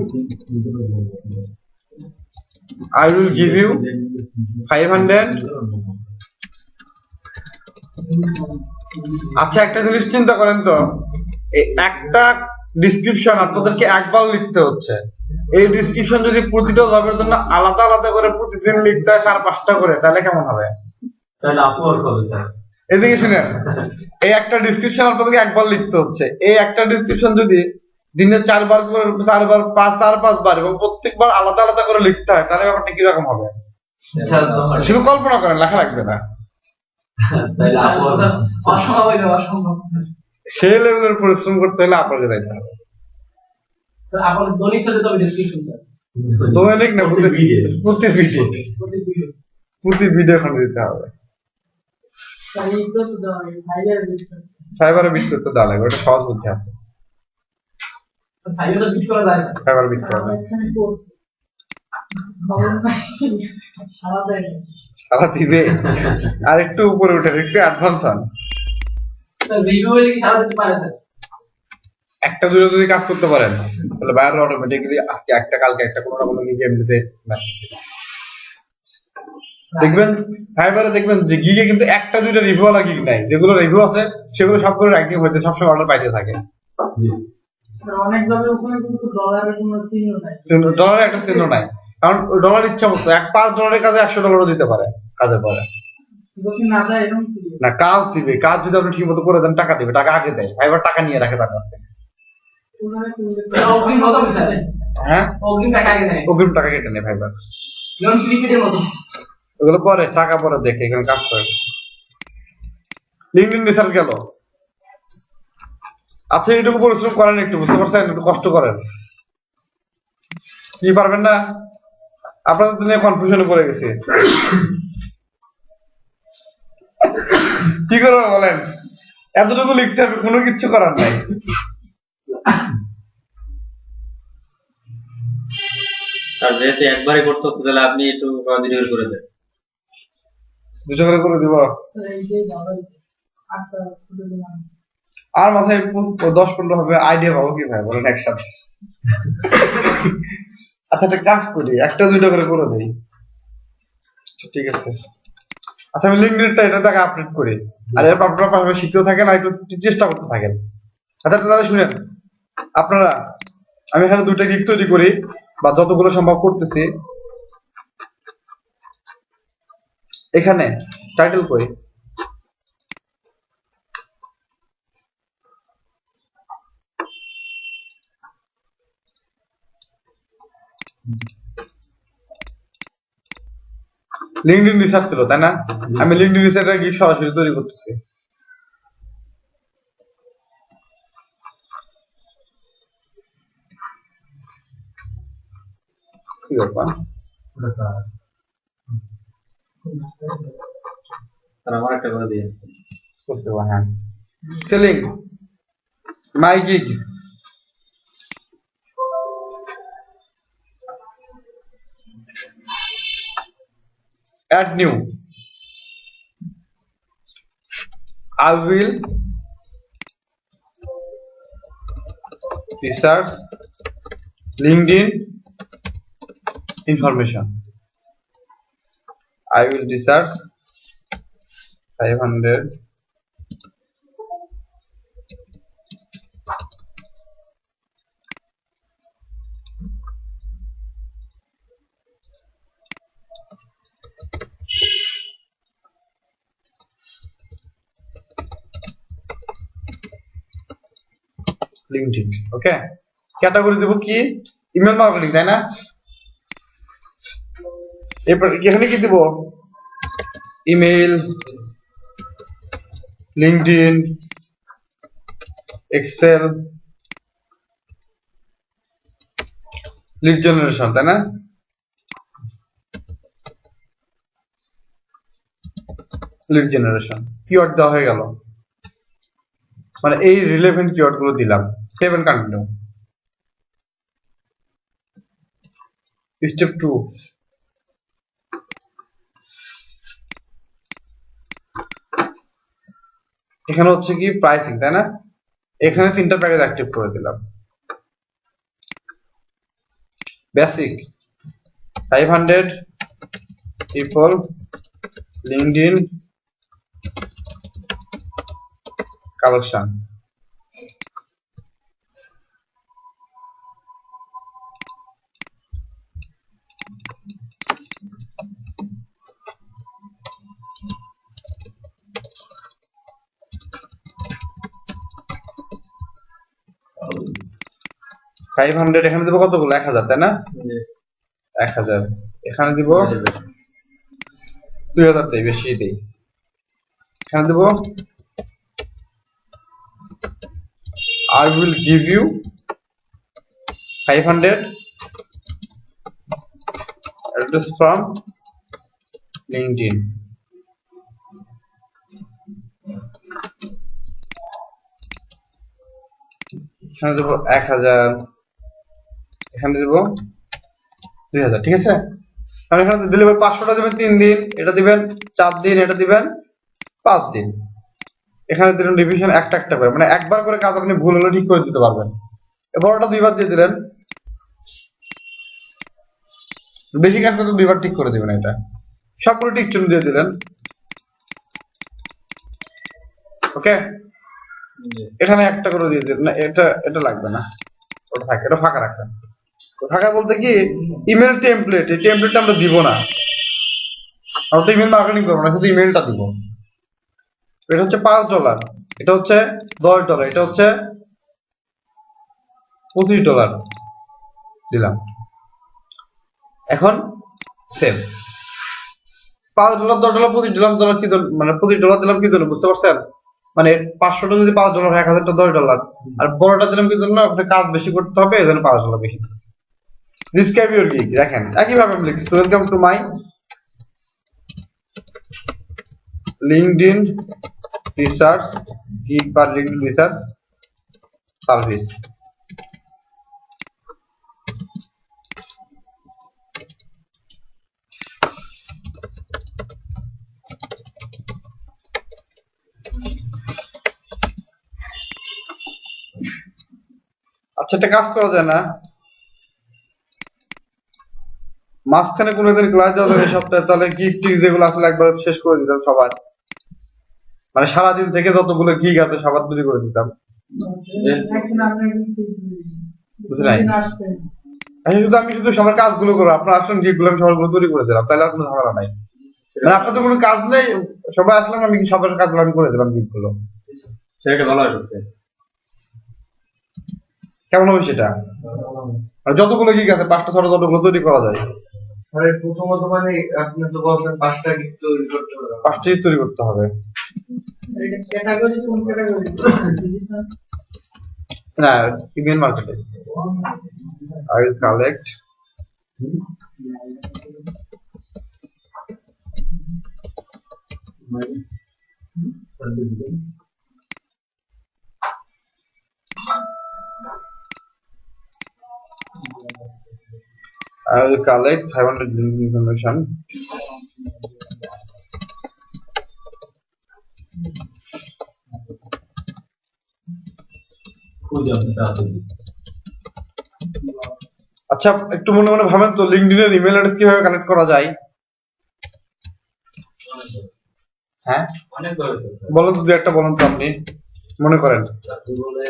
500। আচ্ছা একটা জিনিস চিন্তা করেন তো, একটা ডিসক্রিপশন আপনাদেরকে একবার লিখতে হচ্ছে, এই ডিসক্রিপশন যদি প্রতিটা জবের জন্য আলাদা আলাদা করে প্রতিদিন লিখতে হয় 4-5টা করে, তাহলে কেমন হবে? তাহলে আপু আর হবে স্যার। এদিকে শুনেন, এই একটা ডিসক্রিপশন আপনাদেরকে একবার লিখতে হচ্ছে, এই একটা ডিসক্রিপশন যদি দিনে 4বার করে, 4বার 4-5বার এবং প্রত্যেকবার আলাদা আলাদা করে লিখতে হয়, তাহলে ব্যাপারটা কিরকম হবে? শুধু কল্পনা করেন, লেখা লাগবে না। তাহলে আপু আর হবে। অসম্ভব স্যার। সেই লেভেলের পরিশ্রম করতে হলে আপনাকে যাইতে হবে। স্যার আপনার দৈনিক সাথে তো ডেসক্রিপশন স্যার। দৈনিক না, প্রতি ভিডিও, প্রতি ভিডিও। প্রতি ভিডিও এখন দিতে হবে। স্যার এই তো দাও, ফাইলের ভিডিও। ফাইবারে বিট করতে দেওয়া লাগবে, ওটা সহজ বুদ্ধি আছে। স্যার ফাইলে তো ভিডিও করা যায় স্যার। ফাইবারে বিট করা যায়। এখানে কোর্স সারা দেয়। সারা দিবে, আর একটু উপরে উঠে একটু অ্যাডভান্স হন। স্যার ভিডিও হলে কি সারা দিতে পারে স্যার? একটা দুটো যদি কাজ করতে পারেন, তাহলে বাইরে অটোমেটিক্যালি আজকে একটা কালকে একটা কোনো না কোনো গেম দিতে মেসেজ দিবে। দেখবেন ফাইবারে দেখবেন যে গিগে কিন্তু একটা দুইটা রিভিউ ওয়ালা গিগ নাই, যেগুলো রিভিউ আছে সেগুলো সবগুলো র্যাঙ্কিং হইতে সবসময় অর্ডার পাইতে থাকে। অনেক জায়গায় ওখানে কিন্তু ডলারের কোনো চিহ্ন নাই, ডলারের একটা চিহ্ন নাই, কারণ ডলার ইচ্ছা মতো $5 কাজে $100 দিতে পারে কাজের পরে। যদি না দেয় এরকম কি না, কাজ দিবে, কাজ যদি আপনি ঠিক মতো করে দেন টাকা দিবে, টাকা আগে দেয়, ফাইবার টাকা নিয়ে রাখে তার কাছ থেকে। অগ্রিম কত পয়সা দেয়? হ্যাঁ, অগ্রিম টাকা আগে নেয়, অগ্রিম টাকা কেটে নেয় ফাইবার। লোন ক্রিকেটের মতো। ওগুলো পরে টাকা পরে দেখে এখানে কাজ করে। লিঙ্কডইন রিসার্চ গেল। আচ্ছা, এইটুকু পরিশ্রম করেন, একটু বুঝতে পারছেন, একটু কষ্ট করেন। কি পারবেন না? আপনাদের তো নিয়ে কনফিউশনে পড়ে গেছে। কি করবো বলেন, এতটুকু লিখতে হবে, কোনো কিছু করার নাই। স্যার যেহেতু একবারই করতে হচ্ছে, তাহলে আপনি একটু কন্টিনিউ করে দেন। 200 করে করে দিব। এই যে ভালোই আটটা ফুটে দিলাম। আর মাথায় 10-15 হবে, আইডিয়া পাবো কি ভাই বলেন একসাথে? আচ্ছা, একটা কাজ করি, 1-2টা করে করে দেই। আচ্ছা, ঠিক আছে। আচ্ছা, আমি লিঙ্কডইনটা এটা থেকে আপডেট করি, আর এরপর আপনারা পাশাপাশি শিখতেও থাকেন আর একটু চেষ্টা করতে থাকেন। আচ্ছা, তাহলে শুনেন আপনারা, আমি এখানে 2টা গিগ তৈরি করি বা যতগুলো সম্ভব করতেছি। এখানে টাইটেল করি, লিঙ্কডইন রিসার্চ ছিল তাই না? আমি লিঙ্কডইন রিসার্চের গিগ সরাসরি তৈরি করতেছি। কি ব্যাপার? স্যার আমার একটা করে দিয়ে করতে পারবো, হ্যাঁ। Selling my gig, add new, I will research LinkedIn information, I will research 500 LinkedIn. Okay, category দেব কি? ইমেল মার্কেটিং, তাই না? এরপর এখানে কি দেব? Email, LinkedIn, Excel, lead generation, তাই না? লিড জেনারেশন কিওয়ার্ড দেওয়া হয়ে গেল, মানে এই রিলেভেন্ট কিওয়ার্ড গুলো দিলাম। 7 কন্টিনিউ। স্টেপ 2, এখানে হচ্ছে কি প্রাইসিং, তাই না? এখানে 3টা প্যাকেজ অ্যাক্টিভ করে দিলাম। বেসিক 500 people LinkedIn collection, এখানে দেবো কতগুলো? 1000, তাই না? 1000 এখানে দিব 2000, দেই বেশি দেই। এখানে দেব I will give you 500 address from LinkedIn। এখানে দেব 1000, এখানে দেব 2000, ঠিক আছে? আর এখানে দিলে 500টা দিবেন 3 দিন, এটা দিবেন 4 দিন, এটা দিবেন 5 দিন। এখানে দিলেন রিভিশন একটা একটা করে, মানে একবার করে কাজ আপনি ভুল হলে ঠিক করে দিতে পারবেন। বড়টা 2বার দিয়ে দিলেন, বেশি কাজ করতে 2বার ঠিক করে দিবেন। এটা সবগুলো টিক চিহ্ন দিয়ে দিলেন। ওকে, এখানে একটা করে দিয়ে দিলেন। না, এটা লাগবে না, ওটা থাকে, এটা ফাঁকা রাখবেন। ফাঁকা বলতে কি ইমেল টেমপ্লেট, এই টেমপ্লেটটা আমরা দিব না, আমরা তো ইমেল মার্কেটিং করবো না, শুধু ইমেলটা দিব। এটা হচ্ছে $5, এটা হচ্ছে $10, এটা হচ্ছে $25 দিলাম। এখন সেভ। $5, $10, $25 কি মানে $25 দিলাম কি জন্য বুঝতে পারছেন? মানে 500টা যদি $5, 1000টা $10, আর বড়টা দিলাম কি জন্য? আপনার কাজ বেশি করতে হবে, এই জন্য $5 বেশি। ডিসক্রাইব ইউর গিগ, দেখেন একইভাবে আমি লিখছি, welcome to my LinkedIn research gig বা লিঙ্কডইন রিসার্চ সার্ভিস। আচ্ছা, একটা কাজ করা যায় না? মাঝখানে কোনো দিন ক্লাস দেওয়া যাবে সপ্তাহে, তাহলে গিগ টিক যেগুলো আসলে একবার শেষ করে দিতাম সবার, মানে সারাদিন থেকে যতগুলো গিগ আছে সবার তৈরি করে দিতাম। বুঝলেন? শুধু আমি শুধু সবার কাজগুলো করবো, আপনার আসলেন গিগ গুলো আমি সবার তৈরি করে দিলাম, তাহলে আর কোনো ঝামেলা নাই। মানে আপনাদের কোনো কাজ নেই, সবাই আসলাম, আমি সবার কাজগুলো আমি করে দিলাম গিগ গুলো। সেটা ভালো হয় সত্যি। কেমন হবে সেটা? আর যতগুলো গিগ আছে 5টা 6টা যতগুলো তৈরি করা যায়। স্যার প্রথমত মানে আপনি তো বলছেন 5টা গিগ তৈরি করতে হবে, 5টা গিগ তৈরি করতে হবে। ক্যাটাগরি কোন ক্যাটাগরি? না, email marketing. I will collect I will collect 500 link information. আচ্ছা, একটু মনে মনে ভাবেন তো, লিঙ্কডইনের ইমেল অ্যাড্রেস কিভাবে কানেক্ট করা যায়? হ্যাঁ, অনেক ভাবে তো স্যার। বলেন তো, দু একটা বলেন তো আপনি মনে করেন। গুগলে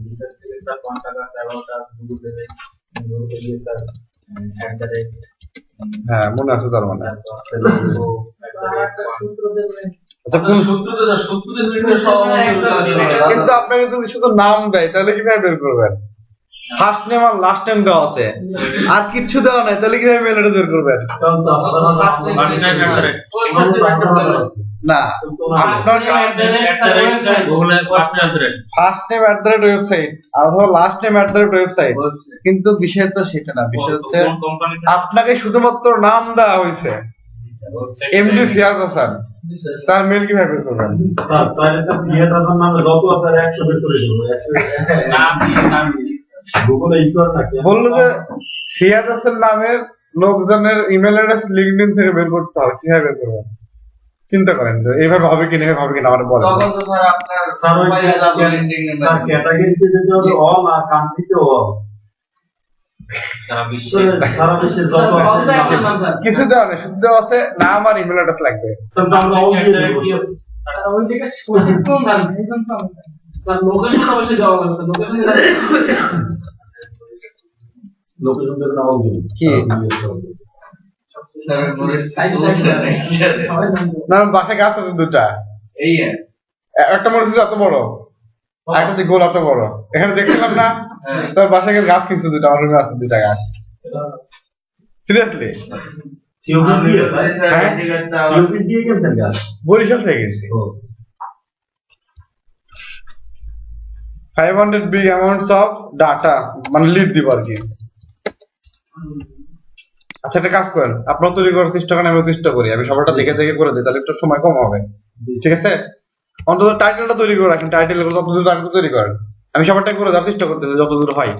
ভিতর থেকে স্যার কন্টাক্ট আছে, অ্যাবাউট গুগলে দিয়ে স্যার হ্যাঁ, মনে আছে তার মানে। সূত্র দেবেন। আচ্ছা, কোন সূত্রদের ভিতরে সব কিন্তু আপনাকে যদি শুধু নাম দেয় তাহলে কিভাবে বের করবেন? ফার্স্ট নেম আর লাস্ট নেম দেওয়া আছে, আর কিছু দেওয়া নাই, তাহলে কিভাবে মেল অ্যাড্রেস বের করবেন? না, ফার্স্ট নেম @ওয়েবসাইট অথবা লাস্ট নেম @ওয়েবসাইট, কিন্তু বিষয় তো সেটা না। বিষয় হচ্ছে আপনাকে শুধুমাত্র নাম দেওয়া হয়েছে, এমডি ফিয়াজ হাসান, তার মেল কিভাবে বের করবেন? তাহলে তো দিয়ে দাদার নামে যত আছে 100 বের করে দেবো। গুগলে ই করে নাকি বললো যে ফিয়াজ হাসান নামের লোকজনের ইমেল অ্যাড্রেস লিঙ্কডইন থেকে বের করতে হবে, কিভাবে বের করবেন? চিন্তা করেন এইভাবে হবে কিনা, এভাবে হবে কিনা আমার বলেন। তখন তো স্যার আপনার স্যার ওই মোবাইলে যাবো লিঙ্কডইন এর স্যার ক্যাটাগরিতে যেতে হবে অল আর কান্ট্রিতে অল। সারা বিশ্বে যত আছে কিছু দেওয়া নেই, শুধু দেওয়া আছে নাম আর ইমেল অ্যাড্রেস লাগবে। আমরা অল দিয়ে দেবো। আর ওই থেকে সঠিক কোন জানেন? এই জন্য তো স্যার লোকেশন অবশ্যই দেওয়া লাগবে, স্যার লোকেশন লোকেশন দেবেন অল দেবো কি? স্যার মোরে সাইজ সবাই জানবে। না, বাসায় গাছ আছে দুটা, এই একটা মরিচ এত বড়, আর একটা যে গোল এত বড়, এখানে দেখছিলাম না? তোর বাসায় গাছ কিনছে দুটা, আমার রুমে আছে দুটা গাছ। সিরিয়াসলি? সিওপিস দিয়ে হ্যাঁ? সিওপিস দিয়ে কেমন গাছ? বরিশাল থেকে গেছি। 500 big amounts of data, মানে লিড দিব আর কি। আচ্ছা, একটা কাজ করেন, আপনারা তৈরি করার চেষ্টা করেন, আমি চেষ্টা করি, আমি সবারটা দেখে দেখে করে দিই, তাহলে একটু সময় কম হবে। ঠিক আছে? অন্তত টাইটেলটা তৈরি করে রাখেন, টাইটেল যতদূর টাইটেল তৈরি করেন, আমি সবারটাই করে দেওয়ার চেষ্টা করতেছি যতদূর হয়।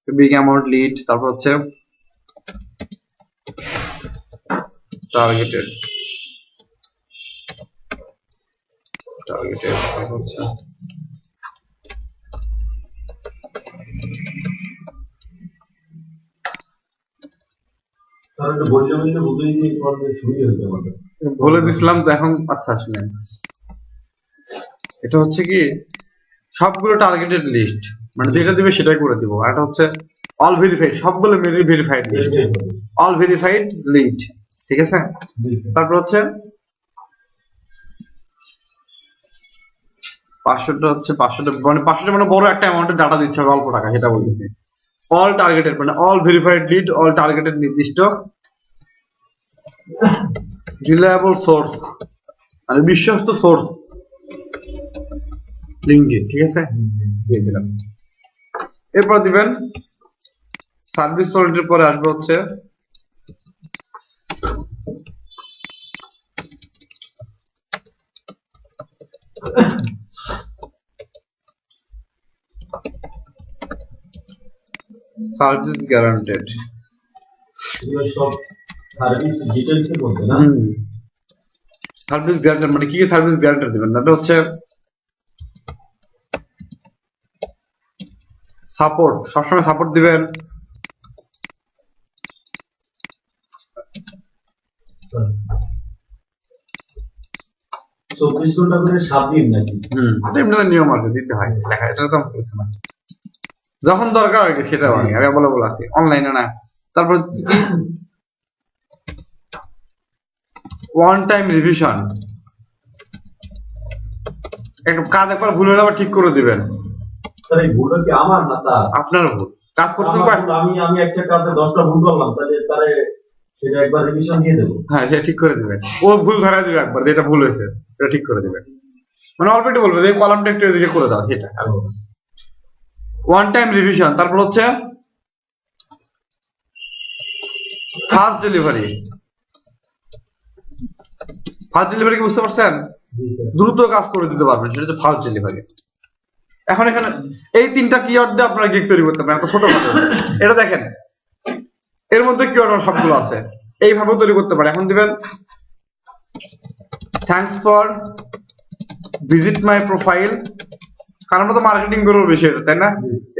বিগ অ্যামাউন্ট লিড, তারপর হচ্ছে টার্গেটেড, তারপর হচ্ছে স্যার এটা বললে বললে বুঝেই দিয়ে করলে শুরুই হয়ে যাবে। বলে দিছিলাম তো এখন। আচ্ছা শুনেন, এটা হচ্ছে কি সবগুলো টার্গেটেড লিস্ট, মানে যেটা দিবে সেটাই করে দিব। আর এটা হচ্ছে অল ভেরিফাইড, সবগুলো verified list, all verified lead, ঠিক আছে। তারপর হচ্ছে 500টা হচ্ছে 500টা, মানে 500টা মানে বড় একটা অ্যামাউন্টের ডাটা দিচ্ছে হবে, অল্প টাকা, সেটা বলতেছি। অল টার্গেটেড মানে all verified lead, all targeted নির্দিষ্ট রিলায়েবল সোর্স, মানে বিশ্বস্ত সোর্স লিঙ্কে, ঠিক আছে, দিয়ে দিলাম। এরপর দিবেন সার্ভিস সলিডের পরে আসবে হচ্ছে সার্ভিস গ্যারান্টেড। এগুলো সব সার্ভিস ডিটেইলস এর মধ্যে না? সার্ভিস গ্যারান্টেড মানে কি কি সার্ভিস গ্যারান্টেড দিবেন, এটা হচ্ছে সাপোর্ট, সবসময় সাপোর্ট দিবেন। 24 ঘন্টা করে 7 দিন নাকি? এটা এমনিতে নিয়ম আছে, দিতে হয় লেখা, এটা তো আমার কিছু না, যখন দরকার আর কি সেটা আমি বলে আছি অনলাইনে না। তারপর হচ্ছে কি ওয়ান টাইম রিভিশন, একটা কাজ একবার ভুল হলে আবার ঠিক করে দিবেন। স্যার এই ভুলটা কি আমার না তার? আপনার ভুল, কাজ করছেন আমার ভুল, আমি একটা কাজে 10টা ভুল করলাম, তাহলে তারে সেটা একবার রিভিশন দিয়ে দেবো। হ্যাঁ সে ঠিক করে দিবে, ও ভুল ধরা দিবে একবার যে এটা ভুল হয়েছে, এটা ঠিক করে দিবে, মানে অল্প একটু বলবে যে কলামটা একটু এদিকে করে দাও, সেটা ওয়ান টাইম রিভিশন। তারপর হচ্ছে ফাস্ট ডেলিভারি। ফাস্ট ডেলিভারি কি বুঝতে পারছেন? দ্রুত কাজ করে দিতে পারবেন, সেটা হচ্ছে ফাস্ট ডেলিভারি। এখন এখানে এই 3টা কিওয়ার্ড দিয়ে আপনারা গিগ তৈরি করতে পারেন, এত ছোট খাটো। এটা দেখেন এর মধ্যে কিওয়ার্ড সবগুলো আছে, এইভাবে তৈরি করতে পারে। এখন দিবেন thanks for visit my profile, কারণ আমরা তো মার্কেটিং করবো বেশি এটা, তাই না?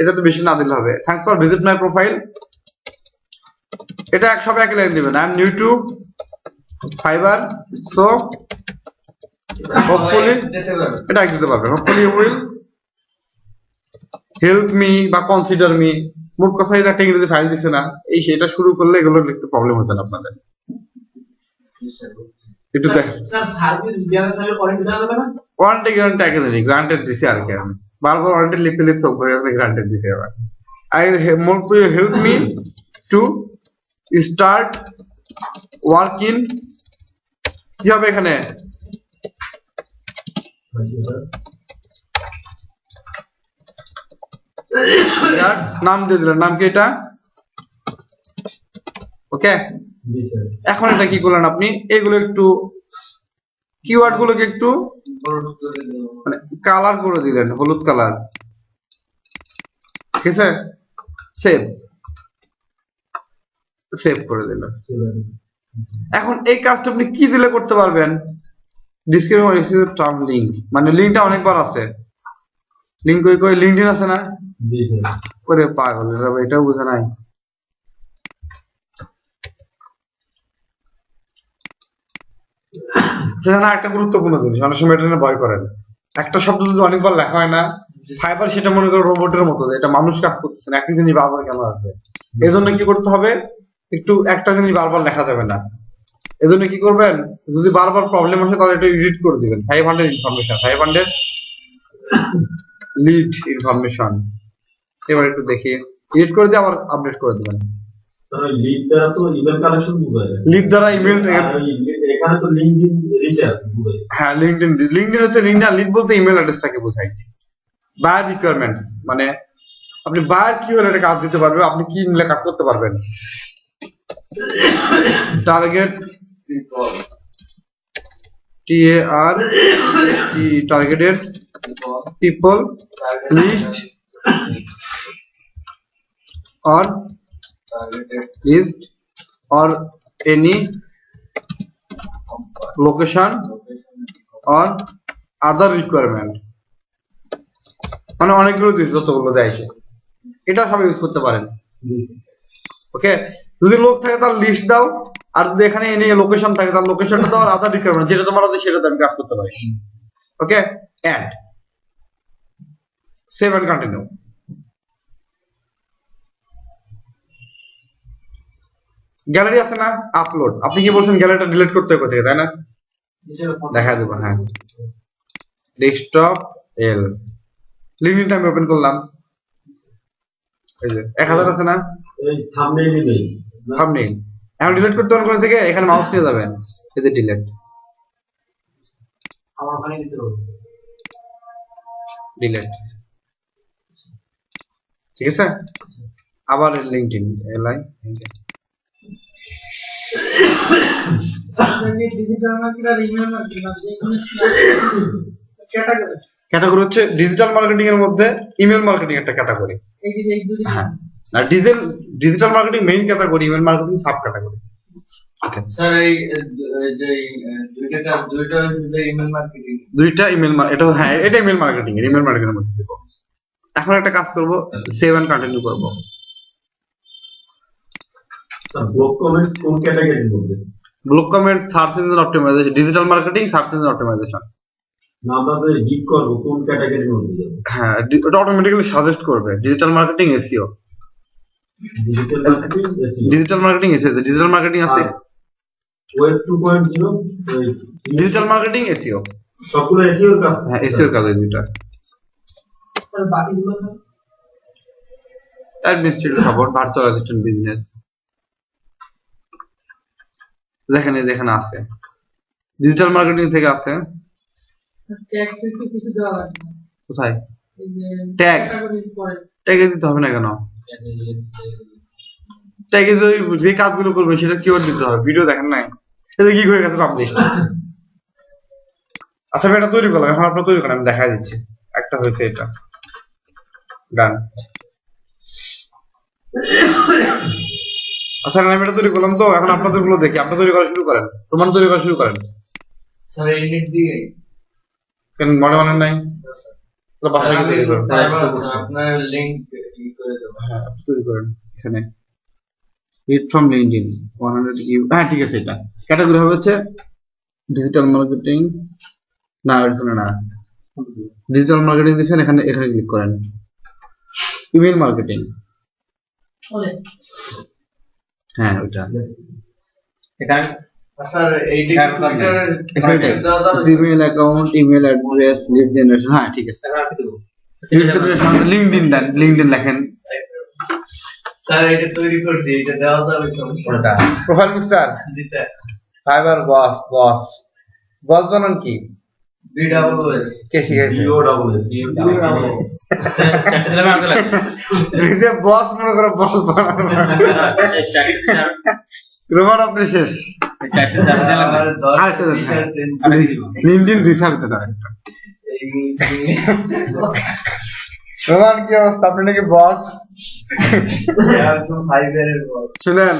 এটা তো বেশি না দিলে হবে। Thanks for visit my profile, এটা সবাই একই লাইন দিবেন। I am new to Fiverr, so hopefully, এটা এক দিতে পারবেন। Hopefully you will help me বা কনসিডার মি, মোট কথা এই একটা ইংরেজি ফাইল দিছে না, এই সেটা শুরু করলে এগুলো লিখতে প্রবলেম হতো না আপনাদের। একটু দেখ, স্যার সার্ভিস গ্যারান্টি ওয়ারেন্টি দেওয়া যাবে না? ওয়ারেন্টি গ্যারান্টি আগে জানি, গ্রান্টেড দিছি আর কি, আমি বারবার ওয়ারেন্টি লিখতে লিখতে হয়ে গেছে, গ্রান্টেড দিছি আবার। আই মোট help me to start work in, কি হবে এখানে নাম দিয়ে দিলেন, নাম কি এটা, ওকে। এখন এটা কি করলেন আপনি, এগুলো একটু কিওয়ার্ড গুলোকে একটু মানে কালার করে দিলেন, হলুদ কালার, ঠিক আছে। সেভ, সেভ করে দিলেন। এখন এই কাজটা আপনি কি দিলে করতে পারবেন, ডিসক্রিপশন টার্ম লিংক, মানে লিংকটা অনেকবার আছে, লিংক কই কই লিংকডিন আছে না, ওরে পাগল এটাও বুঝে নাই। সেখানে একটা গুরুত্বপূর্ণ জিনিস, অনেক সময় এটা নিয়ে ভয় করেন, একটা শব্দ যদি অনেকবার লেখা হয় না, ফাইবার সেটা মনে করো রোবটের মতো, এটা মানুষ কাজ করতেছে না, একই জিনিস বারবার কেন আসবে। এই জন্য কি করতে হবে, একটু একটা জিনিস বারবার লেখা যাবে না, এজন্য কি করবেন, যদি বারবার প্রবলেম আসে তাহলে এটা এডিট করে দিবেন। 500 ইনফরমেশন, 500 লিড ইনফরমেশন, এবার একটু দেখি এডিট করে দিয়ে আবার আপডেট করে দিবেন। স্যার ওই লিড দ্বারা তো ইমেল কানেকশন বোঝায়, লিড দ্বারা ইমেল, এখানে তো লিংকডিন রিচার্জ বোঝায়। হ্যাঁ লিংকডিন, লিংকডিন হচ্ছে লিংকডিন, লিড বলতে ইমেল অ্যাড্রেসটাকে বোঝায়। বায়ার রিকোয়ারমেন্টস মানে আপনি বায়ার কি হলে এটা কাজ দিতে পারবে, আপনি কি নিলে কাজ করতে পারবেন। Target TAR targeted people list or list or any location or other requirement, মানে অনেকগুলো দিস, যতগুলো দেয় সে, এটা সব ইউজ করতে পারেন। ওকে, যদি লোক থাকে তার লিস্ট দাও, আর যদি এখানে এনে লোকেশন থাকে তার লোকেশনটা দাও, আর আদার রিকোয়ারমেন্ট যেটা তোমার আছে সেটাতে আমি কাজ করতে পারি। Okay, and save and continue. Gallery আছে না, আপলোড। আপনি কি বলছেন গ্যালারিটা ডিলিট করতে হবে কোথা থেকে, তাই না? দেখা দেবো, হ্যাঁ। ডেস্কটপ এল, লিঙ্কডইনটা আমি ওপেন করলাম, এই যে 1000 আছে না, এই থাম্বনেইলই নেই। থাম্বনেইল। এখন ডিলিট করতে অন করে থেকে এখানে মাউস নিয়ে যাবেন, এই যে ডিলিট, আমার ওখানে কিন্তু ডিলিট, ঠিক আছে। আবার লিঙ্কডইন এলাই, digital marketer email marketer category category হচ্ছে ডিজিটাল মার্কেটিং এর মধ্যে ইমেল মার্কেটিং একটা ক্যাটাগরি। এই যে এই দুটো হ্যাঁ, আর digital marketing main category, email marketing sub category. Okay sir এই যে দুইটা ইমেল মার্কেটিং। দুইটা ইমেল, এটা হ্যাঁ এটা ইমেল মার্কেটিং এর, ইমেল মার্কেটিং এর মধ্যে দিব। এখন একটা কাজ করব, সেভ এন্ড কন্টিনিউ করব। স্যার ব্লক কমেন্টস কোন ক্যাটাগরির মধ্যে? Blog comment, search engine optimisation, digital marketing, search engine optimisation. না আমরা তো ডিপ করব কোন ক্যাটাগরির মধ্যে যাব? হ্যাঁ, এটা অটোমেটিক্যালি সাজেস্ট করবে digital marketing SEO. Digital marketing SEO. Digital marketing SEO, digital marketing আছে, ওয়েব 2.0 ডিজিটাল মার্কেটিং এসইও। সবগুলো এসইওর কাজ। হ্যাঁ, এসইওর কাজ এই দুইটা। স্যার বাকিগুলো sir administrative support, virtual assistant, business. দেখেন এই দেখেন আছে, ডিজিটাল মার্কেটিং থেকে আছে। ট্যাক্স একটু কিছু দেওয়া লাগবে কোথায় এই যে ট্যাগ? ক্যাটাগরির পরে ট্যাগে দিতে হবে না কেন? ট্যাগে যে কাজগুলো করবে সেটা কিওয়ার্ড দিতে হবে। ভিডিও দেখেন নাই, এটা কি হয়ে গেছে পাবলিশ। আচ্ছা আমি এটা তৈরি করলাম, এখন আপনারা তৈরি করেন, আমি দেখাই দিচ্ছি। একটা হয়েছে, এটা ডান। আচ্ছা আমি এটা তৈরি করলাম, তো এখন আপনাদের গুলো দেখি। আপনারা তৈরি করা শুরু করেন, প্রমাণ তৈরি করা শুরু করেন। স্যার এই নেট দিয়ে কেন মনে মনে নাই? তাহলে বাসায় গিয়ে তৈরি করেন। আপনার লিংক করে দেবো। হ্যাঁ, আপনি তৈরি করেন এখানে। Read from LinkedIn 100 you. হ্যাঁ ঠিক আছে, এটা ক্যাটাগরি হবে হচ্ছে ডিজিটাল মার্কেটিং। না এখানে না, ডিজিটাল মার্কেটিং দিয়েছেন, এখানে এখানে ক্লিক করেন। ইমেল মার্কেটিং, ওলে হ্যাঁ ওইটা। এখানে স্যার এই এখানে Gmail account, email address, lead generation. হ্যাঁ ঠিক আছে, এখানে কি দেবো? লিড জেনারেশন, লিঙ্কডইন দেন, লিঙ্কডইন লেখেন। স্যার এটা তৈরি করছি, এটা দেওয়া যাবে সমস্যা? ওটা প্রোফাইল পিকচার, জি স্যার। ফাইবার বস, বস বস বানান কি? BWS কে শিখাইছে? চারটে দিলাম আগে লাগবে। নিজে বস মনে করো, বস বানানো। এই চারটে চার রোমান আপনি শেষ। এই চারটে চার দিলাম আমার 10 আরেকটা দেন, হ্যাঁ। আগে কি দিব? লিঙ্কডইন রিসার্চ এটা একটা। এই রোমান কি অবস্থা, আপনি নাকি বস? একদম ফাইবারের বস। শুনেন,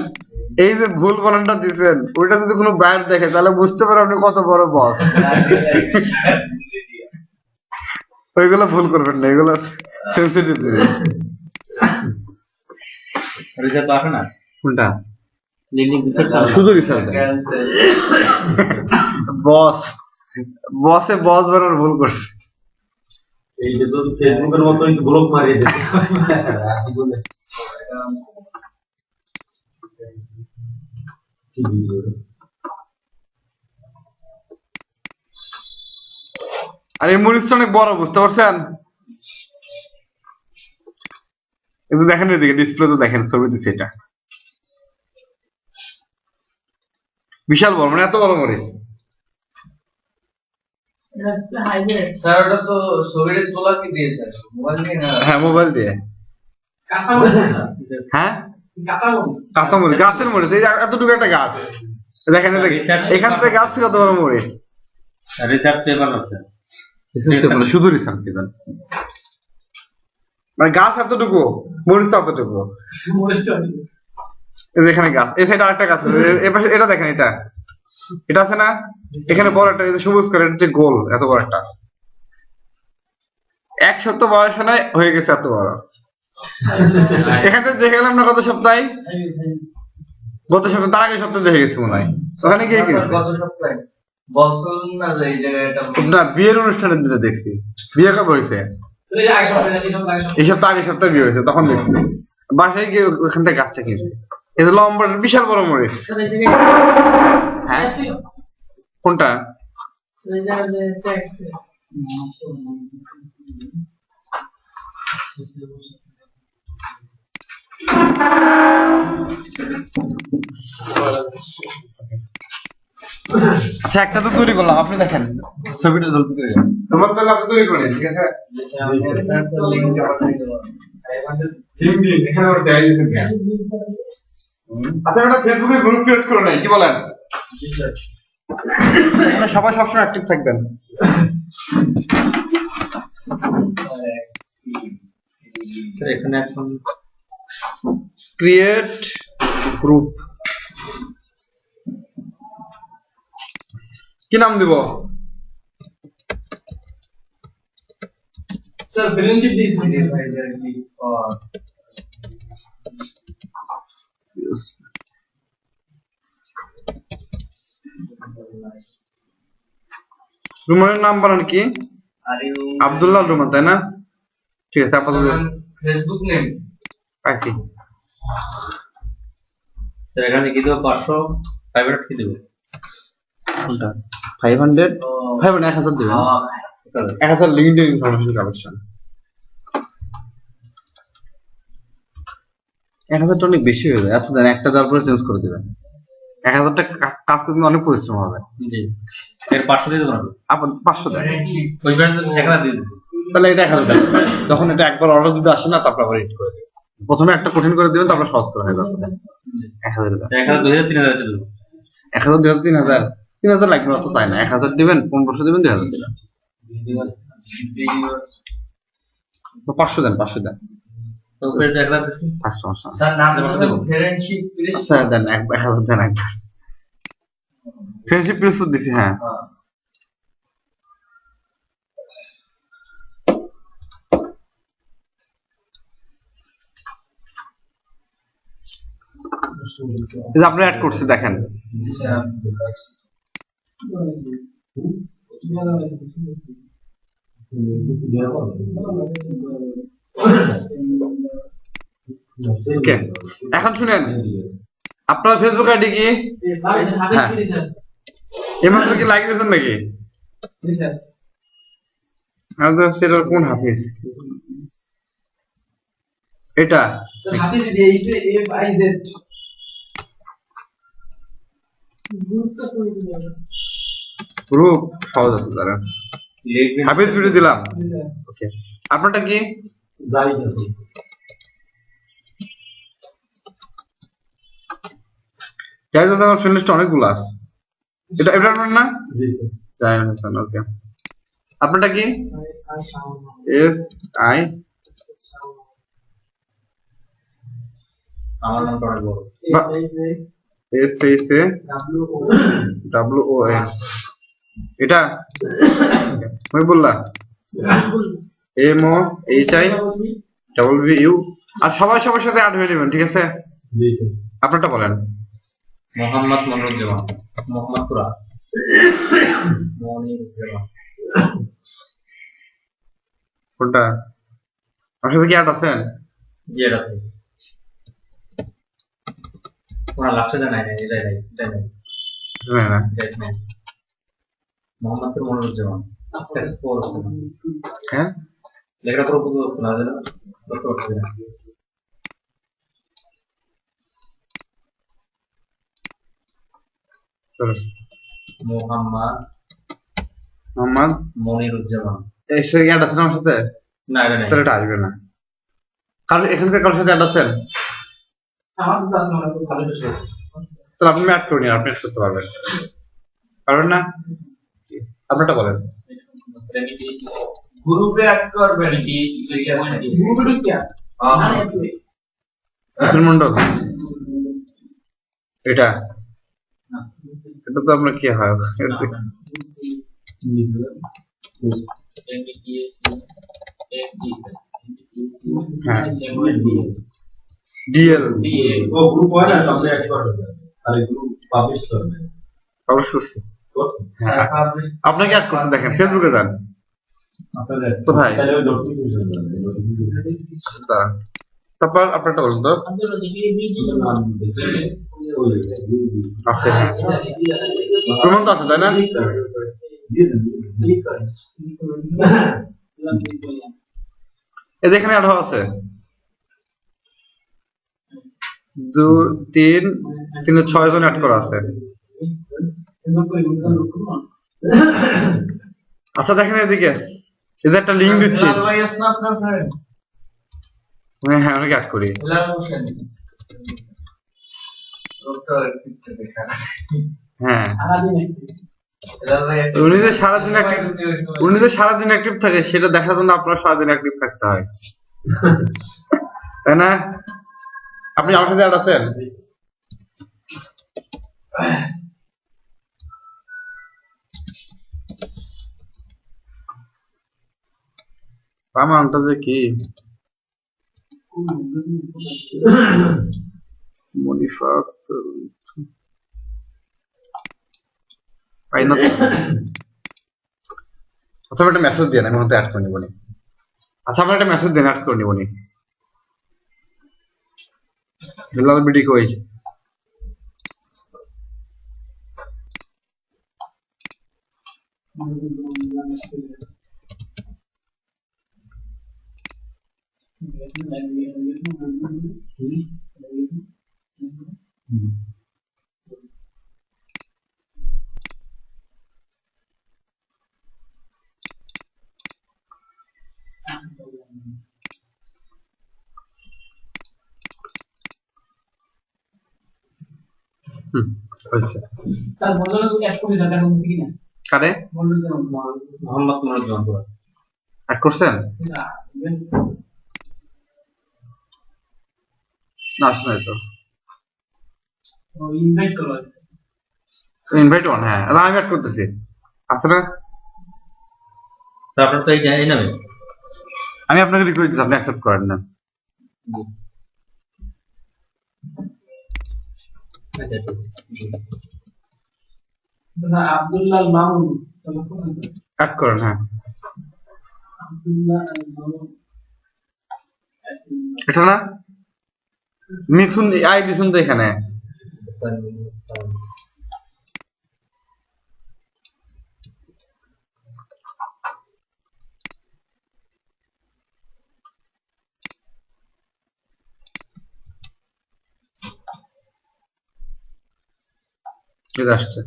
এই যে ভুল বানানটা দিচ্ছেন, ওইটা যদি কোনো বাইরে দেখে তাহলে বুঝতে পারে আপনি কত বড় বস। ওইগুলো ভুল করবেন না, এগুলো সেন্সিটিভ জিনিস। রিজাল্ট তো আসে না। কোনটা? লিঙ্ক রিসার্চ শুধু রিসার্চ। ক্যান্সেল। বস, বসে বস বানানোর ভুল করছে। এই যে যদি ফেসবুকের মতো একটু ব্লক মারিয়ে দেয়। আর এই মরিচটা অনেক বড়, বুঝতে পারছেন? কিন্তু দেখেন এদিকে ডিসপ্লে তো দেখেন, ছবি দিচ্ছে, এটা বিশাল বড়, মানে এত বড় মরিচ। এটা হচ্ছে হাইব্রিড স্যার ওটা তো ছবিটা তোলা কি দিয়েছে? মোবাইল দিয়ে না? হ্যাঁ মোবাইল দিয়ে। কাঁচা মরিচ স্যার হ্যাঁ কাঁচা মরিচ কাঁচা মরিচ, গাছের মরিচ, এই যে এতটুকু একটা গাছ দেখেন, এখান থেকে গাছ কত বড় মরিচ। রিসার্চ পেপার আছে। শুধু রিসার্চ দিবেন, মানে গাছ এতটুকু, মরিচ এতটুকু। মরিচটা এই যে এখানে গাছ, এই সাইডে আরেকটা গাছ আছে, এই পাশে এটা দেখেন, এটা এটা আছে না, এখানে বড় একটা, এই যে সবুজ করে, এটা হচ্ছে গোল, এত বড় একটা আছে। 1 সপ্তাহ বয়স নাই হয়ে গেছে এত বড়। এখান থেকে দেখে গেলাম না কত সপ্তাহে, গত সপ্তাহে তার আগের সপ্তাহে দেখে গেছি মনে হয় ওখানে গিয়ে গেছি গত সপ্তাহে বলছেন না যে এই জায়গাটা না বিয়ের অনুষ্ঠানের দিনে দেখছি বিয়ে কবে হয়েছে এই যে আগে সপ্তাহে এই সপ্তাহে এই সপ্তাহে আগের সপ্তাহে বিয়ে হয়েছে তখন দেখছি বাসায় গিয়ে ওখান থেকে গাছটা কিনছি এই যে লম্বা বিশাল বড় মরিচ স্যার এই জায়গায় হ্যাঁ আসি কোনটা এই জায়গায় ট্যাক্স আচ্ছা একটা তো তৈরি করলাম আপনি দেখেন ছবিটা জলদি করে তোমার তাহলে আপনি তৈরি করেন ঠিক আছে লিঙ্ক দিন এখানে আমার দেয়া দিয়েছেন কেন আচ্ছা একটা ফেসবুকে গ্রুপ ক্রিয়েট করে নাই কি বলেন এখানে সবাই সবসময় অ্যাক্টিভ থাকবেন স্যার এখানে এখন ক্রিয়েট গ্রুপ কি নাম দিব স্যার ফ্রেন্ডশিপ দিয়েছি রুমানের নাম বলেন কি আর ইউ আব্দুল্লাহ রুমান তাই না ঠিক আছে আপাতত ফেসবুক নেম পাইছি স্যার এখানে কি দেবো 500 500 কি দেবো কোনটা 500 500 1000 দিবেন 1000 লিংকডইন ইনফরমেশন কালেকশন 1000 টা অনেক বেশি হয়ে যায় আচ্ছা দেন একটা দেওয়ার পরে চেঞ্জ করে দিবেন 1000 টা কাজ করতে অনেক পরিশ্রম হবে জি এর 500 দিয়ে দেবো না আপনি 500 দেন ওইখানে 1000 দিয়ে দেবো তাহলে এটা 1000 দেন যখন এটা একবার অর্ডার যদি আসে না তারপর আবার এডিট করে দিবেন প্রথমে একটা কঠিন করে দিবেন তারপর সহজ করে হয়ে যাবে 1000 দেন 1000 2000 3000 দিয়ে দেবো 1000 2000 3000 3000 লাগবে না তো চাই না 1000 দিবেন 1500 দিবেন 2000 দিবেন তো 500 দেন 500 দেন তো উপরে 1000 দিচ্ছি তার সমস্যা না। স্যার নাম ফ্রেন্ডশিপ প্লিজ আচ্ছা দেন 1000 দেন একবার ফ্রেন্ডশিপ প্রিন্সিপাল দিছি হ্যাঁ এই যে আপনি অ্যাড করছি দেখেন ওকে এখন শুনেন আপনার ফেসবুক আইডি কি হাফিজ কি স্যার এইমাত্র কি লাইক দিয়েছেন নাকি জি স্যার আমি তো সেটা কোন হাফিজ এটা স্যার হাফিজ দিয়ে ইসে এফ আই জেড গ্রুপটা করে দিবেন গ্রুপ সহজ আছে দাঁড়া হাফিজ ভিডিও দিলাম জি স্যার ওকে আপনারটা কি যাই আছে যাই দাদা আমার ফ্রেন্ড লিস্ট অনেকগুলো আছে এটা এটা আপনার না জি স্যার জাহির হাসান ওকে আপনারটা কি স্যার শাওন এস আই আমার নামটা অনেক বড় S S A W O N এটা আমি বললাম M O H I double V U আর সবাই সবার সাথে অ্যাড হয়ে নেবেন ঠিক আছে জি স্যার আপনারটা বলেন মোহাম্মদ মনিরুজ্জামান মোহাম্মদপুরা মনিরুজ্জামান কোনটা আমার সাথে কি অ্যাড আছেন জি এটা আছে কোনা লাস্টে নাই নাই এটাই নাই এটাই নাই না না এটাই নাই মোহাম্মদপুর মনিরুজ্জামান টেক্সট ফোর আছে না হ্যাঁ লেখাটা পুরো বুঝতে পারছি না যেন বুঝতে পারছি না চলো মোহাম্মদ মনিরুজ্জামান এর সাথে অ্যাড আছেন আমার সাথে না এটা নাই তাহলে এটা আসবে না কারণ এখানকার কারোর সাথে অ্যাড আছেন আমার তো আছে মানে খুব ভালো বিষয় তাহলে আপনি অ্যাড করে নিন আপনি অ্যাড করতে পারবেন পারবেন না আপনারটা বলেন গ্রুপে অ্যাড করবেন গ্রুপে কি মিস্টার মন্ডল এটা এটা তো আপনার কি হয় হ্যাঁ ডিএল ও গ্রুপ হয় না আপনি অ্যাড করবেন আর এগুলো পাবলিশ করবে পাবলিশ করছি। করতে হ্যাঁ, আপনাকে অ্যাড করছে, দেখেন ফেসবুকে যান। আপনাদের কোথায়? তাহলে নোটিফিকেশন যাবে নোটিফিকেশন আচ্ছা, দাঁড়ান। তারপর আপনারটা বলুন তো। নাম দেখে ওই আছে, হ্যাঁ। প্রমাণ তো আছে, তাই না? দিয়ে দেন ক্লিক করেন এই যে এখানে অ্যাড হওয়া আছে 2 3 3 6 জন অ্যাড করা আছে। আচ্ছা দেখেন এদিকে, এই যে একটা লিংক দিচ্ছি। বিলাল ভাই আছে না আপনার ফ্রেন্ড? হ্যাঁ, অনেকে অ্যাড করি। বিলাল হোসেন। লোকটা টিকটকে দেখা। হ্যাঁ, বিলাল ভাই উনি যে সারাদিন অ্যাক্টিভ থাকে সেটা দেখার জন্য আপনার সারাদিন অ্যাক্টিভ থাকতে হয়, তাই না? আপনি আমার সাথে অ্যাড আছেন? প্রমাণটা যে কি মনিফার পাই না তো। আচ্ছা আমার একটা মেসেজ দেন, আমি হয়তো অ্যাড করে নিব নি। আচ্ছা আমার একটা মেসেজ দেন, অ্যাড করে নিব নি। বিলাল বিডি কই? হয়েছে। স্যার বললেন তুমি অ্যাড করে স্যার দেখুন কিনা কারে বললেন যে মোহাম্মদ মনোজ্জমান পুরা অ্যাড করছেন? না না আসে নাই তো। ইনভাইট করো ইনভাইট অন, হ্যাঁ আমি অ্যাড করতেছি। আছে না? স্যার আপনার তো এই নামে আমি আপনাকে রিকোয়েস্ট দিচ্ছি, আপনি অ্যাকসেপ্ট করেন না। স্যার আব্দুল্লাহ মামুন তাহলে কোথায় স্যার অ্যাড করেন, হ্যাঁ। আব্দুল্লাহ মামুন এটা না মিথুন আই দিছেন তো এখানে। এটা আসছে।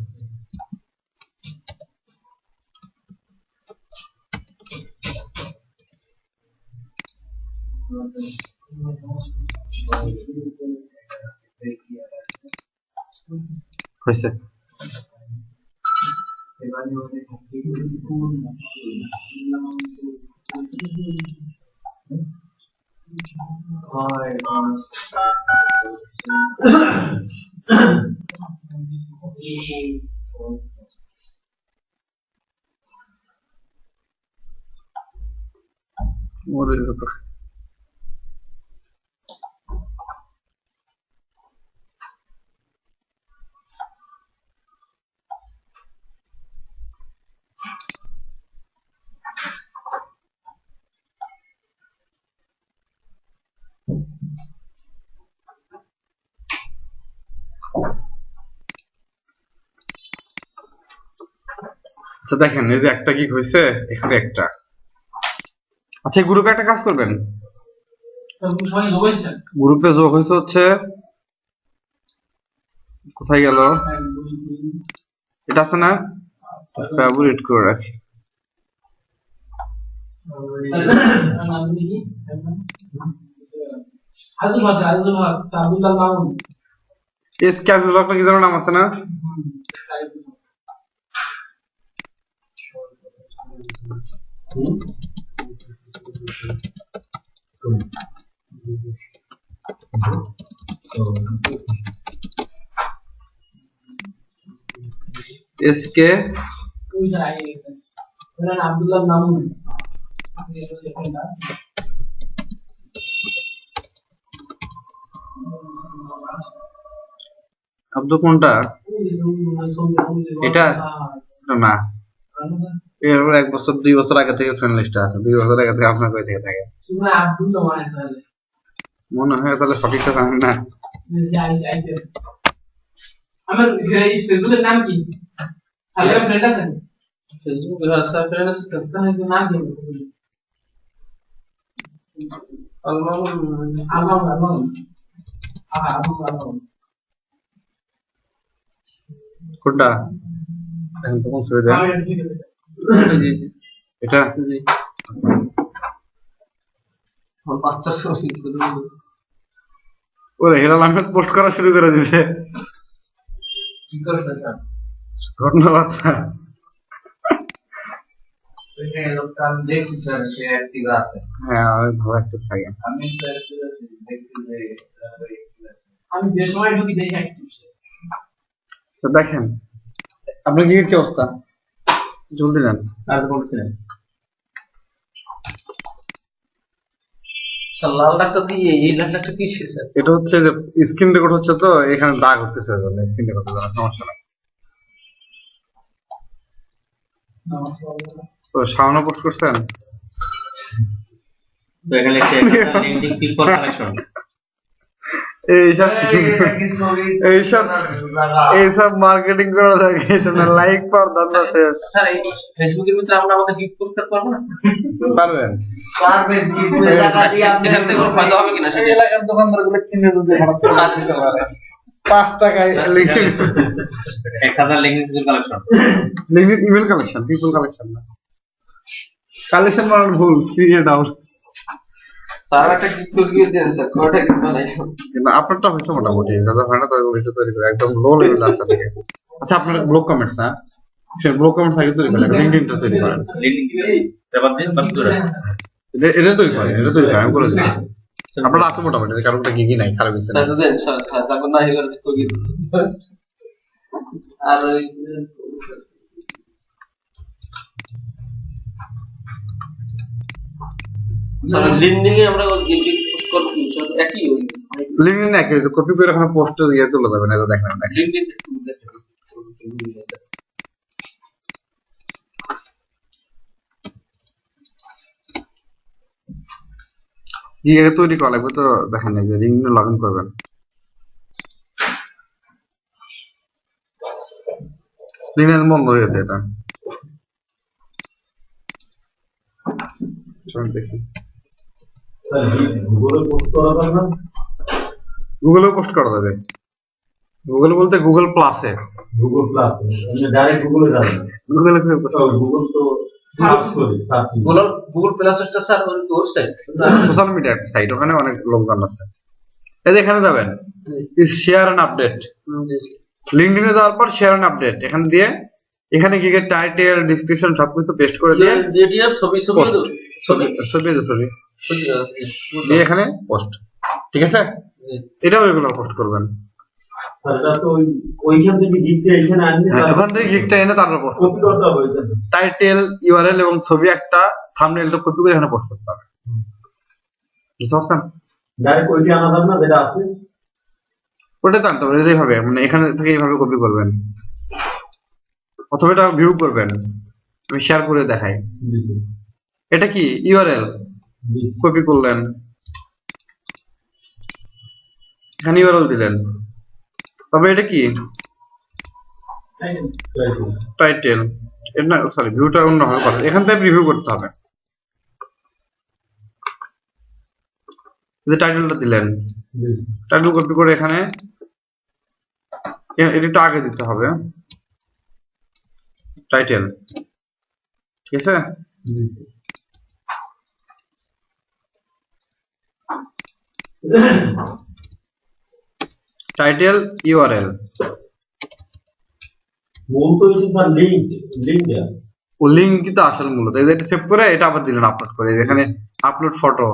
হয়েছে। মরে যেত। আচ্ছা দেখেন এই যে একটা গিগ হয়েছে, এখানে একটা। আচ্ছা গ্রুপে একটা কাজ করবেন, সবাই যোগ হয়েছে গ্রুপে যোগ হয়েছে হচ্ছে কোথায় গেল, এটা আছে না, ফেভারিট করে রাখি। আব্দুল্লাহ মামুন এস ক্যাজুয়াল আপনার কি যেন নাম আছে না? এস কে ওই স্যার আগে গেছে আব্দুল্লাহ মামুন আব্দু কোনটা? এটা? না, এর উপর 1 বছর 2 বছর আগে থেকে ফ্রেন্ড লিস্টে আছে, 2 বছর আগে থেকে আপনার কই থেকে থাকে মনে হয়, তাহলে সঠিকটা জানেন না। আমার ফেসবুকের নাম কি? সালেম ফ্রেন্ড আছে? ফেসবুকে আছে ফ্রেন্ড আছে তো তাহলে নাম কি? আলমাম কোনটা? এখন তো কোন ছবি দেন? ঠিক আছে। এটা? বাচ্চা ছবি ওরে হেলাল আহমেদ পোস্ট করা শুরু করে দিয়েছে। কি করছে স্যার? ধন্যবাদ স্যার। ওইখানে লোকটা আমি দেখছি স্যার, সে অ্যাক্টিভ আছে। হ্যাঁ, অনেক ভালো একটা থাকে। আমি স্যার দেখছি যে আমি যে সময় ঢুকি দেখি অ্যাক্টিভ আচ্ছা দেখেন, আপনার কি অবস্থা? জলদি নেন। আর বলছিলেন লাল ডাক্তার দিয়ে এই লাল ডাক্তার কি স্যার? এটা হচ্ছে যে স্ক্রিন রেকর্ড হচ্ছে, তো এখানে দাগ উঠতেছে, স্ক্রিন রেকর্ড করার সমস্যা নাই। তো সামনে পোস্ট করছেন? তো এখানে লিঙ্কিং পিপল কালেকশন এইসব এইসব মার্কেটিং করা থাকে, এটা না লাইক পাওয়ার দান্দা শেষ। স্যার এই ফেসবুকের ভিতরে আমরা আমাদের গিফট পোস্ট করতে পারবো না? পারবেন? পারবে কি পুরো টাকা দিয়ে আপনি এখান থেকে কোনো ফায়দা হবে কিনা সেটা এলাকার দোকানদার গুলো কিনে যদি হঠাৎ করে দিতে পারে 5 টাকায় লিখে 1000 linking people collection limit email collection, people collection না, কালেকশন মানে ভুল, সিএ ডাউন। স্যার একটা গিফট দিয়ে দেন স্যার, কোটা গিফট বানাই। কিন্তু আপনারটা হচ্ছে মোটামুটি, দাদা হয় না তাদের ভিডিও তৈরি করে একদম লো লেভেল আছে থেকে। আচ্ছা, আপনার ব্লগ কমেন্টস না, সে ব্লগ কমেন্টস আগে তৈরি করেন, লিঙ্কডইনটা তৈরি করেন। লিঙ্কিং ব্যাপার দিয়ে বাদ করে এটা তৈরি করেন, এটা তৈরি করেন, আমি করে দিচ্ছি। আপনারা আছে মোটামুটি, কারো একটা গিগি নাই, খারাপ কিছু নাই। স্যার দেন স্যার, তারপর না হয়ে গেলে কই আর ওই স্যার লিঙ্কিং এ আমরা গিফট পোস্ট করব কি স্যার? একই ওই লিঙ্কডইন একে কপি করে এখানে পোস্ট দিয়ে চলে যাবেন, এটা দেখেন দেখেন। লিঙ্কিং একটু দেখতে গিগে তৈরি করা লাগবে, তো দেখেন এই যে লিঙ্কডইনে লগ ইন করবেন। লিঙ্কডইন বন্ধ হয়ে গেছে এটা, চলুন দেখি। স্যার গুগলে পোস্ট করা যাবে না? গুগলেও পোস্ট করা যাবে। গুগল বলতে গুগল প্লাসে, গুগল প্লাস আমি ডাইরেক্ট গুগলে যাব না। গুগলে গুগল তো সার্চ করি, সার্চ গুগল প্লাসটা sir website social media site, ওখানে অনেক লোকজন আছে। এই যে এখানে যাবেন, শেয়ার এন্ড আপডেট, লিঙ্কডইনে যাওয়ার পর শেয়ার এন্ড আপডেট এখানে দিয়ে, এখানে গিয়ে টাইটেল ডিসক্রিপশন সবকিছু পেস্ট করে দিয়ে ডিটিআর ছবি Post. ছবি ছবি দিয়ে এখানে পোস্ট, ঠিক আছে? এটাও রেগুলার পোস্ট করবেন। আর এটা তো ওইখান থেকে গিফট এখানে আনলে হ্যাঁ, ওখান থেকে গিগটা এনে তারপর পোস্ট কপি করতে হবে ওইখান থেকে। টাইটেল, ইউআরএল এবং ছবি একটা থাম্বনেলটা কপি করে এখানে পোস্ট করতে হবে, বুঝতে পারছেন? ডাইরেক্ট ওইটা আনা যাবে না যেটা আছে? ওটা তো আনতে হবে এইভাবে, মানে এখানে থেকে এইভাবে কপি করবেন, অথবা এটা ভিউ করবেন। আমি শেয়ার করে দেখাই। জি, জি, এটা কি ইউআরএল, জি। কপি করলেন, এখানে ইউআরএল দিলেন, তবে এটা কি তাই তো। টাইটেল, এটা সরি ভিউটা অন্যভাবে করা, এখান থেকে রিভিউ করতে হবে। যে টাইটেলটা দিলেন, জি, টাইটেল কপি করে এখানে এটা একটু আগে দিতে হবে, টাইটেল, ঠিক আছে? জি। টাইটেল, ইউআরএল, মূল তো হচ্ছে স্যার লিঙ্ক দেয়া। ও লিঙ্ক কিন্তু আসল মূলত এই যে এটা সেভ করে এটা আবার দিলেন আপলোড করে, এই যে এখানে আপলোড ফটো,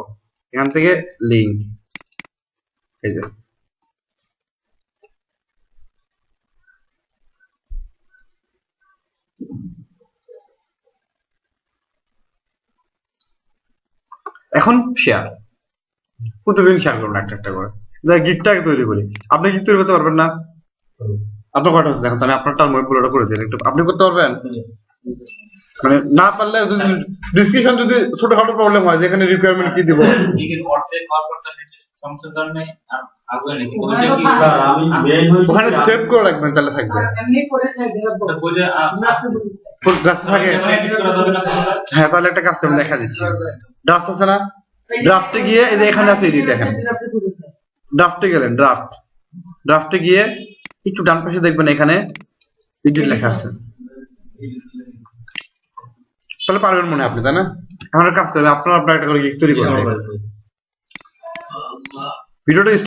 এখান থেকে লিঙ্ক, এই যে এখন শেয়ার, প্রতিদিন শেয়ার করুন একটা একটা করে। গিগটা তৈরি করি, আপনি গিগ তৈরি করতে পারবেন না? আপনার কয়টা হচ্ছে দেখেন তো, আমি আপনারটা আমি পুরোটা করে দিই একটু, আপনি করতে পারবেন? মানে না পারলে ডিসক্রিপশন যদি ছোটখাটো প্রবলেম হয় যেখানে রিকোয়ারমেন্ট কি দিব এর অর্ধেক হওয়ার পর তার সমস্যার কারণে আর আগুয়ে নাকি ওখানে ওইটা তো কি থাকে। স্যার আমি মেইন হইছে ওখানে সেভ করে রাখবেন তাহলে থাকবে। এমনি করে থাকে স্যার বইটা ড্রাফট থাকে, এডিট করা যাবে না কোনটা? হ্যাঁ তাহলে একটা কাজ করে আমি দেখা দিচ্ছি। ড্রাফট আছে না, ড্রাফটে গিয়ে এই যে এখানে আছে এডিট, দেখেন ড্রাফটে গেলেন, ড্রাফটে গিয়ে একটু ডান পাশে দেখবেন এখানে এডিট লেখা আছে, তাহলে পারবেন মনে হয় আপনি, তাই না? এখন একটা কাজ করবেন, আপনার একটা করে তৈরি করবেন ভিডিওটা